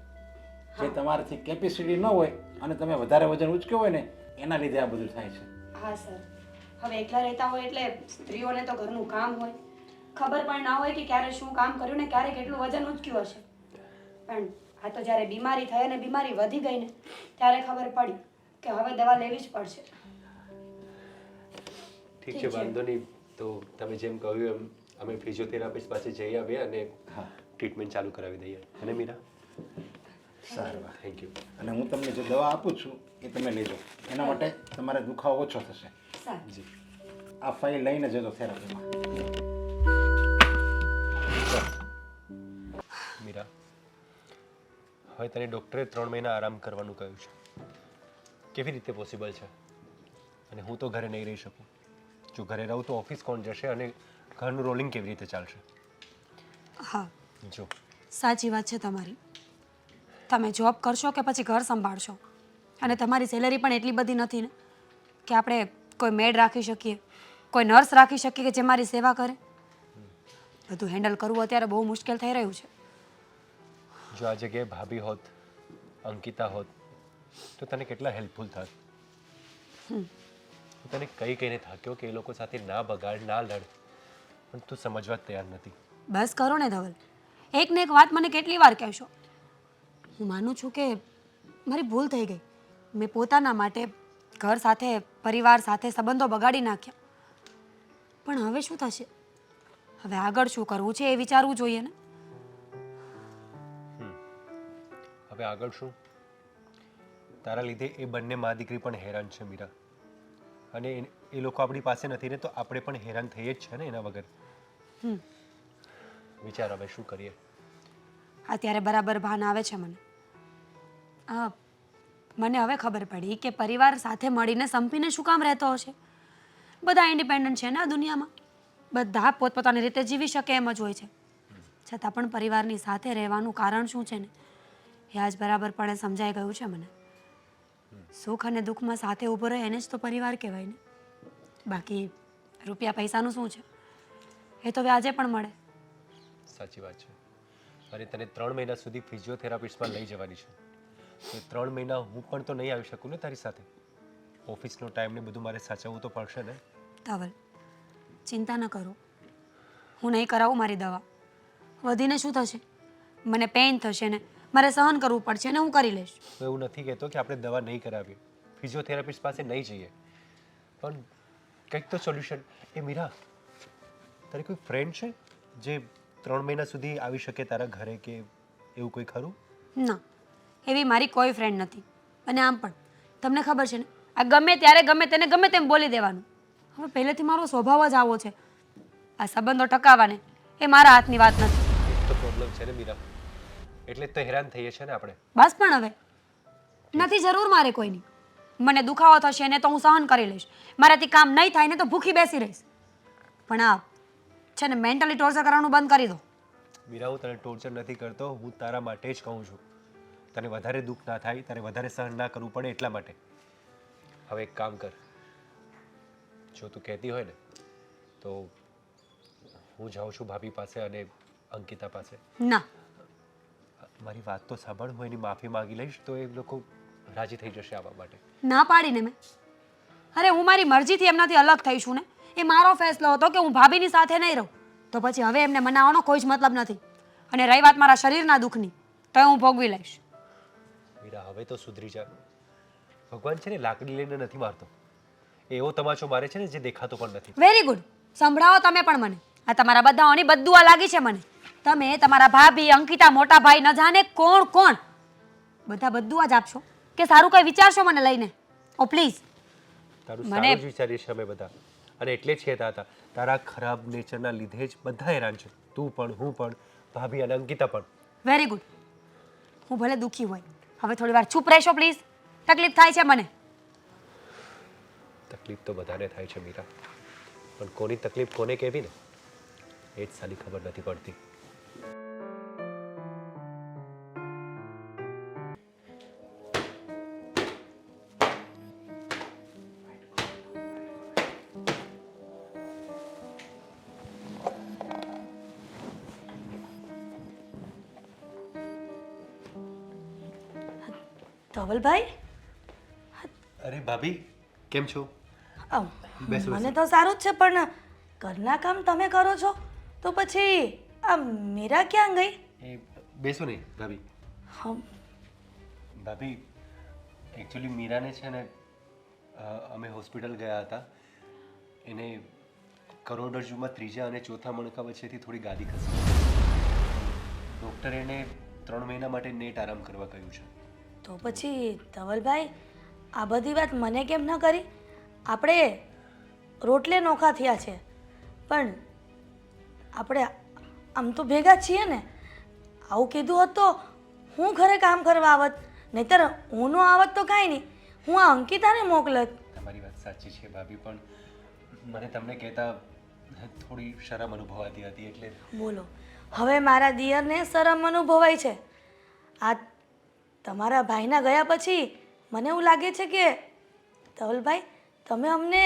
[SPEAKER 6] જે તમારાથી કેપેસિટી ન હોય અને તમે વધારે વજન ઉચક્યો હોય ને એના લીધે આ બધું થાય છે.
[SPEAKER 3] હા સર, હવે એકલા રહેતા હોય એટલે સ્ત્રીઓને તો ઘરનું કામ હોય, ખબર પણ ના હોય કે ક્યારે શું કામ કર્યું ને ક્યારે કેટલું વજન ઉચક્યું હશે. પણ આ તો જ્યારે બીમારી થઈ અને બીમારી વધી ગઈ ને ત્યારે ખબર પડી કે હવે દવા લેવી જ પડશે.
[SPEAKER 5] ઠીક છે, વાંધો નહીં. તો તમે જેમ કહ્યું એમ અમે ફિઝિયોથેરાપિસ્ટ પાસે જઈ આવ્યા અને
[SPEAKER 6] હા
[SPEAKER 5] ટ્રીટમેન્ટ ચાલુ કરાવી દઈએ. અને મીરા,
[SPEAKER 6] સારું.
[SPEAKER 5] Thank you.
[SPEAKER 6] અને હું તમને જે દવા આપું છું એ તમે લેજો. એના માટે તમારે દુખાવો ઓછો થશે.
[SPEAKER 5] જી.
[SPEAKER 6] આ ફાઇલ લઈને જજો થેરાપીમાં.
[SPEAKER 5] મીરા, હવે તને ડૉક્ટરે 3 મહિના આરામ કરવાનું કહ્યું છે. કેવી રીતે પોસિબલ છે? અને હું તો ઘરે નહીં રહી શકું. જો ઘરે રહું તો ઓફિસ કોણ જશે અને ઘરનું રોલિંગ કેવી રીતે ચાલશે?
[SPEAKER 3] હા,
[SPEAKER 5] જો
[SPEAKER 3] સાચી વાત છે તમારી. તમે જોબ કરશો કે પછી ઘર સંભાળશો, અને તમારી સેલરી પણ એટલી બધી નથી ને કે આપણે કોઈ મેડ રાખી શકીએ, કોઈ નર્સ રાખી શકીએ કે જે મારી સેવા કરે. બધું હેન્ડલ કરવું અત્યારે બહુ મુશ્કેલ થઈ રહ્યું છે.
[SPEAKER 5] જો આ જગ્યાએ ભાભી હોત, અંકિતા હોત, તો તને કેટલા હેલ્પફુલ થાત. હું તને કહીને થાક્યો કે એ લોકો સાથે ના બગાડ, ના લડ, પણ તું સમજવા જ તૈયાર નથી.
[SPEAKER 3] બસ કરો ને ધવલ, એક ને એક વાત મને કેટલી વાર કહેશો. હું માનું છું કે મારી ભૂલ થઈ ગઈ. મેં પોતાના માટે ઘર સાથે, પરિવાર સાથે સંબંધો બગાડી નાખ્યા. પણ હવે શું થશે? હવે આગળ શું કરવું છે એ વિચારવું જોઈએ ને.
[SPEAKER 5] હવે આગળ શું? તારા લીધે એ બંને મા દીકરી પણ હેરાન છે મીરા. અને એ લોકો આપણી પાસે નથી ને તો આપણે પણ હેરાન થઈએ જ છે ને એના વગર. વિચાર હવે શું કરીએ.
[SPEAKER 3] અત્યારે બરાબર ભાન આવે છે મને. મને હવે ખબર પડી કે પરિવાર સાથે મળીને સંપીને શું કામ રહેતો હશે. બધા ઇન્ડિપેન્ડન્ટ છે ને આ દુનિયામાં, બધા પોતપોતાની રીતે જીવી શકે એમ જ હોય છે. છતાં પણ પરિવારની સાથે રહેવાનું કારણ શું છે ને એ આજ બરાબરપણે સમજાઈ ગયું છે મને. સુખ અને દુઃખમાં સાથે ઊભો રહે એને જ તો પરિવાર કહેવાય ને. બાકી રૂપિયા પૈસાનું શું છે, એ તો વ્યાજે પણ મળે.
[SPEAKER 5] સાચી વાત છે. અને તને 3 મહિના સુધી ફિઝિયોથેરાપિસ્ટમાં લઈ જવાની છે. તો 3 મહિના હું પણ તો નહીં આવી શકું ને તારી સાથે. ઓફિસનો ટાઈમ ને બધું મારે સાચવવું તો પડશે ને.
[SPEAKER 3] ધવલ, ચિંતા ન કરો. હું નહીં કરાવું મારી દવા. વધીને શું થશે? મને પેઇન થશે ને મારે સહન કરવું પડશે ને હું કરી લઈશ.
[SPEAKER 5] હું એવું નથી કહેતો કે આપણે દવા નહીં કરાવીએ, ફિઝિયોથેરાપિસ્ટ પાસે નહીં જઈએ, પણ કંઈક તો સોલ્યુશન. એ મીરા, તારી કોઈ ફ્રેન્ડ છે જે 3 મહિના સુધી આવી શકે તારા ઘરે કે એવું કોઈ ખરું?
[SPEAKER 3] ના, એવી મારી કોઈ ફ્રેન્ડ નથી. અને આમ પણ તમને ખબર છે ને, આ ગમે ત્યારે ગમે તેને ગમે તેમ બોલી દેવાનું. હવે પહેલેથી મારો સ્વભાવ જ આવો છે. આ સંબંધો ટકાવવાને એ મારા હાથની વાત નથી.
[SPEAKER 5] એ જ તો પ્રોબ્લેમ છે ને મીરા. એટલે જ તો હેરાન થઈએ છીએ ને આપણે.
[SPEAKER 3] બસ પણ હવે નથી જરૂર મારે કોઈની. મને દુખાવો થશે ને તો હું સહન કરી લઈશ. મારાથી કામ નહીં થાય ને તો ભૂખી બેસી રહીશ. પણ આ છે ને મેન્ટલી ટોર્ચર કરવાનું બંધ કરી દો.
[SPEAKER 5] મીરા, હું તને ટોર્ચર નથી કરતો, હું તારા માટે જ કહું છું. તને વધારે દુઃખ ના થાય, તારે વધારે સહન ના કરવું પડે એટલા માટે. હવે એક કામ કર, જો તું કહેતી હોય ને તો હું જાઉં છું ભાભી પાસે અને અંકિતા પાસે.
[SPEAKER 3] ના,
[SPEAKER 5] મારી વાત તો સાંભળ, હું એની માફી માંગી લઈશ તો એ લોકો રાજી થઈ જશે આવવા માટે.
[SPEAKER 3] ના પાડીને મેં. અરે હું મારી મરજીથી એમનાથી અલગ થઈ છું ને. એ મારો ફેસલો હતો કે હું ભાભીની સાથે નહીં રહું. તો પછી હવે એમને મનાવવાનો કોઈ જ મતલબ નથી. અને રહી વાત મારા શરીરના દુઃખની, તો એ હું ભોગવી લઈશ.
[SPEAKER 5] મીરા, હવે તો સુધરી જા. ભગવાન છે ને લાકડી લઈને નથી મારતો. એવો તમાચો મારે છે ને જે દેખાતો પણ નથી.
[SPEAKER 3] Very good. સંભળાવો તમે પણ મને. આ તમારા બધાઓની બદદુઆ લાગી છે મને. તમે તમારા ભાભી, અંકિતા, મોટા ભાઈ, ન જાણે કોણ કોણ બધા બદદુઆ જ આપશો કે સારું કઈ વિચારશો મને લઈને? ઓ પ્લીઝ.
[SPEAKER 5] તારું સારું જ વિચારીએ છીએ અમે બધા. અને એટલે જ કહેતા હતા, તારા ખરાબ નેચરના લીધે જ બધા હેરાન છે. તું પણ, હું પણ, ભાભી અને અંકિતા પણ.
[SPEAKER 3] Very good. હું ભલે દુઃખી હોય, હવે થોડી વાર ચૂપ રહેશો પ્લીઝ. તકલીફ થાય છે મને.
[SPEAKER 5] તકલીફ તો બધાને થાય છે મીરા, પણ કોની તકલીફ કોને કહેવી ને એ જ સાલી ખબર નથી પડતી.
[SPEAKER 1] ધવલભાઈ,
[SPEAKER 5] અરે ભાભી, કેમ છો? બેસો,
[SPEAKER 1] મને તો સારું જ છે, પણ ઘરના કામ તમે કરો છો તો પછી આ મીરા ક્યાં ગઈ?
[SPEAKER 5] એ બેસો ને ભાભી.
[SPEAKER 1] હમ,
[SPEAKER 5] ભાભી, એકચ્યુઅલી મીરાને છે ને અમે હોસ્પિટલ ગયા હતા એને કરોડરજ્જુમાં ત્રીજા અને ચોથા મણકા વચ્ચેથી થોડી ગાદી ખસે. ડૉક્ટરે એને 3 મહિના માટે નેટ આરામ કરવા કહ્યું છે.
[SPEAKER 1] તો પછી ધવલભાઈ આ બધી વાત મને કેમ ન કરી? આપણે રોટલે નોખા થયા છે, પણ આપણે આમ તો ભેગા જ છીએ ને. આવું કીધું હોત તો હું ઘરે કામ કરવા આવત, નહીંતર હું ન આવત તો કાંઈ નહીં, હું આ અંકિતાને મોકલત.
[SPEAKER 5] તમારી વાત સાચી છે ભાભી, પણ મને તમને કહેતા થોડી શરમ અનુભવાતી હતી એટલે.
[SPEAKER 1] બોલો, હવે મારા દિયરને શરમ અનુભવાય છે. આ તમારા ભાઈના ગયા પછી મને એવું લાગે છે કે ધવલભાઈ તમે અમને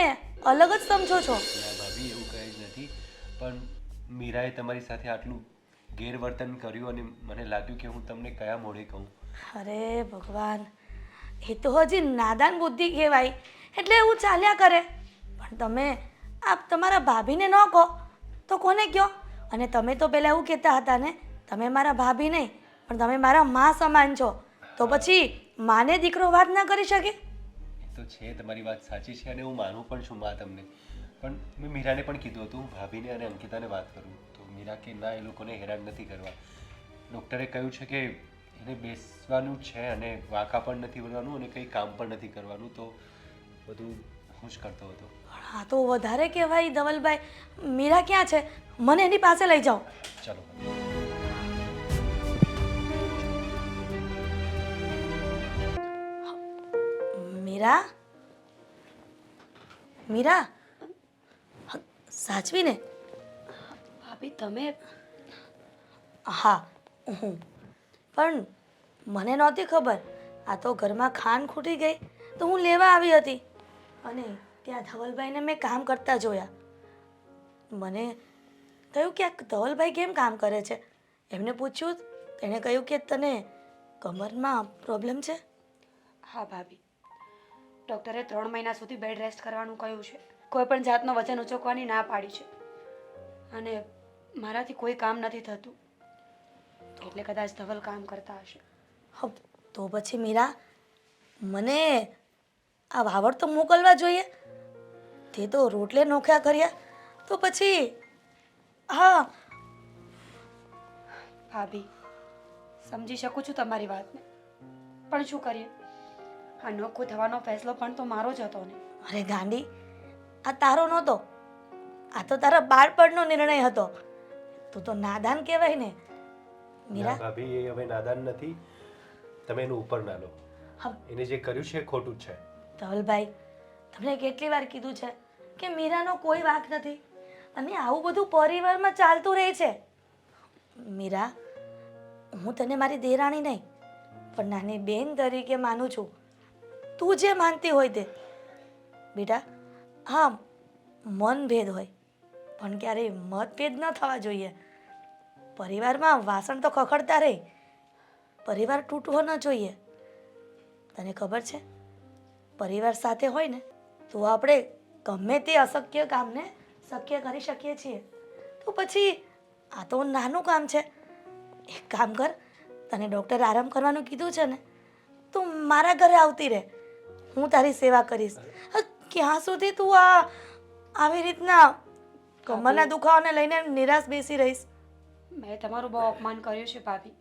[SPEAKER 1] અલગ જ સમજો છો.
[SPEAKER 5] ના ભાભી, એવું કંઈ જ નથી, પણ મીરાએ તમારી સાથે આટલું ગેરવર્તન કર્યું અને મને લાગ્યું કે હું તમને કયા મોઢે કહું.
[SPEAKER 1] અરે ભગવાન, એ તો હજી નાદાન બુદ્ધિ કહેવાય, એટલે એવું ચાલ્યા કરે. પણ તમે આ તમારા ભાભીને ન કહો તો કોને કહો? અને તમે તો પહેલાં એવું કહેતા હતા ને, તમે મારા ભાભી નહીં પણ તમે મારા મા સમાન છો, તો પછી માને દીકરો વાત ના કરી શકે?
[SPEAKER 5] એ તો છે, તમારી વાત સાચી છે અને હું માનું પણ છું મા તમને. પણ મેં મીરાને પણ કીધું હતું ભાભીને અને અંકિતાને વાત કરું, તો મીરા કે ના, એ લોકોને હેરાન નથી કરવા. ડૉક્ટરે કહ્યું છે કે એને બેસવાનું જ છે અને વાંકા પણ નથી વળવાનું અને કંઈ કામ પણ નથી કરવાનું, તો બધું હું જ કરતો હતો.
[SPEAKER 1] પણ આ તો વધારે કહેવાય ધવલભાઈ. મીરા ક્યાં છે? મને એની પાસે લઈ જાઓ.
[SPEAKER 5] ચાલો.
[SPEAKER 1] મીરા, મીરા, સાચવીને.
[SPEAKER 3] ભાભી તમે
[SPEAKER 1] હા, હું પણ મને નહોતી ખબર. આ તો ઘરમાં ખાંડ ખૂટી ગઈ તો હું લેવા આવી હતી અને ત્યાં ધવલભાઈને મેં કામ કરતા જોયા. મને થયું કે આ ધવલભાઈ કેમ કામ કરે છે. એમને પૂછ્યું, તેણે કહ્યું કે તને કમરમાં પ્રોબ્લેમ છે.
[SPEAKER 3] હા ભાભી, ડૉક્ટરે 3 મહિના સુધી બેડ રેસ્ટ કરવાનું કહ્યું છે. કોઈ પણ જાતનો વજન ઉચકવાની ના પાડી છે અને મારાથી કોઈ કામ નથી થતું, એટલે કદાચ ધવલ કામ કરતા હશે.
[SPEAKER 1] હપ, તો પછી મીરા મને આ વાવડ તો મોકલવા જોઈએ. તે તો રોટલે નોખ્યા કર્યા, તો પછી હા.
[SPEAKER 3] ભાભી, સમજી શકું છું તમારી વાતને, પણ શું કરીએ, આ નોખું થવાનો ફેસલો પણ તો મારો જ હતો ને.
[SPEAKER 1] અરે ગાંડી, આ તારો નહોતો, આ તો તારા બાળપણનો નિર્ણય હતો. તું તો નાદાન કહેવાય ને
[SPEAKER 5] ના
[SPEAKER 1] મીરા.
[SPEAKER 5] ભાભી, એ હવે નાદાન નથી, તમે એનું ઉપર ના લો.
[SPEAKER 1] હમ,
[SPEAKER 5] એને જે કર્યું છે એ ખોટું જ છે.
[SPEAKER 1] ધવલભાઈ, તમને કેટલી વાર કીધું છે કે મીરાનો કોઈ વાંક નથી અને આવું બધું પરિવારમાં ચાલતું રહે છે. મીરા, હું તને મારી દેરાણી નહીં પણ નાની બેન તરીકે માનું છું. તું જે માનતી હોય તે. બેટા, હા, મનભેદ હોય પણ ક્યારેય મતભેદ ન થવા જોઈએ. પરિવારમાં વાસણ તો ખખડતા રહે, પરિવાર તૂટવો ન જોઈએ. તને ખબર છે, પરિવાર સાથે હોય ને તો આપણે ગમે તે અશક્ય કામને શક્ય કરી શકીએ છીએ. તો પછી આ તો નાનું કામ છે. એક કામ કર, તને ડૉક્ટરે આરામ કરવાનું કીધું છે ને, તું મારા ઘરે આવતી રહે, હું તારી સેવા કરીશ. ક્યાં સુધી તું આવી રીતના કમરના દુખાવાને લઈને નિરાશ બેસી રહીશ?
[SPEAKER 3] મેં તમારું બહુ અપમાન કર્યું છે ભાભી.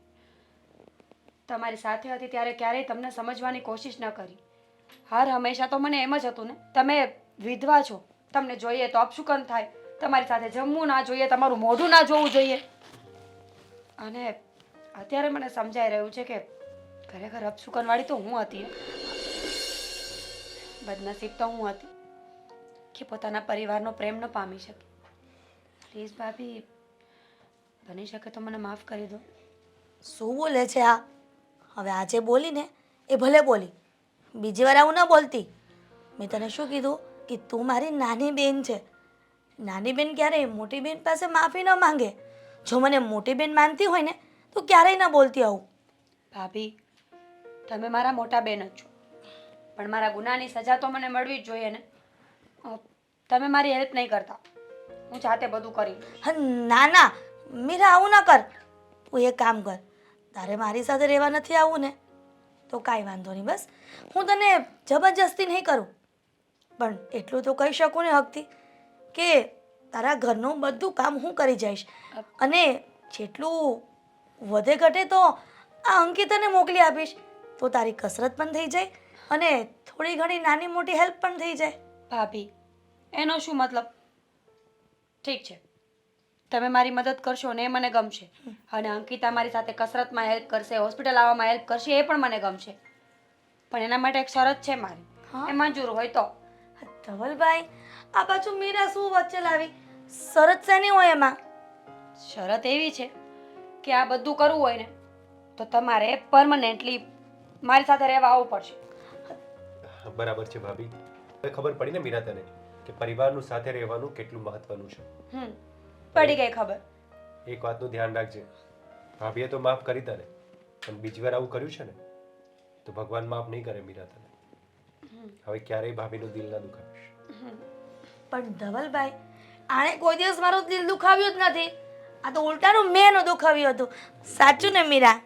[SPEAKER 3] તમારી સાથે હતી ત્યારે ક્યારેય તમને સમજવાની કોશિશ ન કરી. હર હંમેશા તો મને એમ જ હતું ને, તમે વિધવા છો, તમને જોઈએ તો અપશુકન થાય, તમારી સાથે જમવું ના જોઈએ, તમારું મોઢું ના જોવું જોઈએ. અને અત્યારે મને સમજાઈ રહ્યું છે કે ખરેખર અપશુકનવાળી તો હું હતી. બદનસીબ તો હું હતી કે પોતાના પરિવારનો પ્રેમ ન પામી શકી. પ્લીઝ ભાભી, બની શકે તો મને માફ કરી દો.
[SPEAKER 1] શું બોલે છે આ? હવે આજે બોલી ને એ ભલે બોલી, બીજી વાર આવું ન બોલતી. મેં તને શું કીધું કે તું મારી નાની બેન છે. નાની બેન ક્યારેય મોટી બેન પાસે માફી ન માંગે. જો મને મોટી બેન માનતી હોય ને તો ક્યારેય ન બોલતી આવું.
[SPEAKER 3] ભાભી, તમે મારા મોટા બેન જ છો, પણ મારા ગુનાની સજા તો મને મળવી જ જોઈએ ને. તમે મારી હેલ્પ નહીં કરતા, હું જાતે બધું કરી લઈશ.
[SPEAKER 1] હા, ના ના મીરા, આવું ન કર. તું એક કામ કર, તારે મારી સાથે રહેવા નથી આવવું ને તો કાંઈ વાંધો નહીં. બસ હું તને જબરજસ્તી નહીં કરું, પણ એટલું તો કહી શકું ને હકથી કે તારા ઘરનું બધું કામ હું કરી જઈશ અને જેટલું વધે ઘટે તો આ અંકિતાને મોકલી આપીશ તો તારી કસરત પણ થઈ જાય અને થોડી ઘણી નાની મોટી હેલ્પ પણ થઈ જાય.
[SPEAKER 3] ભાભી એનો શું મતલબ? ઠીક છે, તમે મારી મદદ કરશો ને એ મને ગમશે, અને અંકિતા મારી સાથે કસરતમાં હેલ્પ કરશે, હોસ્પિટલ આવવામાં હેલ્પ કરશે, એ પણ મને ગમશે. પણ એના માટે એક શરત છે મારી,
[SPEAKER 1] હા?
[SPEAKER 3] એ મંજૂર હોય તો.
[SPEAKER 1] ધવલભાઈ, આ પાછું મીરા શું વચ્ચે લાવી? શરત શેની હોય એમાં?
[SPEAKER 3] શરત એવી છે કે આ બધું કરવું હોય ને તો તમારે પરમનન્ટલી મારી સાથે રહેવા આવવું પડશે.
[SPEAKER 5] બરાબર છે ભાભી. હવે ખબર પડી ને મીરા તને કે પરિવારનું સાથે રહેવાનું કેટલું મહત્વનું છે.
[SPEAKER 3] પડી ગઈ ખબર.
[SPEAKER 5] એક વાતનું ધ્યાન રાખજે, ભાભીએ તો માફ કરી તને, પણ બીજી વાર આવું કર્યું છે ને તો ભગવાન માફ નહીં કરે મીરા તને. હવે ક્યારેય ભાભીનું દિલ ના દુખાવીશ.
[SPEAKER 1] પણ ધવલભાઈ, આણે કોઈ દિવસ મારું દિલ દુખાવ્યું જ નથી. આ તો ઉલટાનું મેં એનું દુખાવ્યું હતું. સાચું ને મીરા?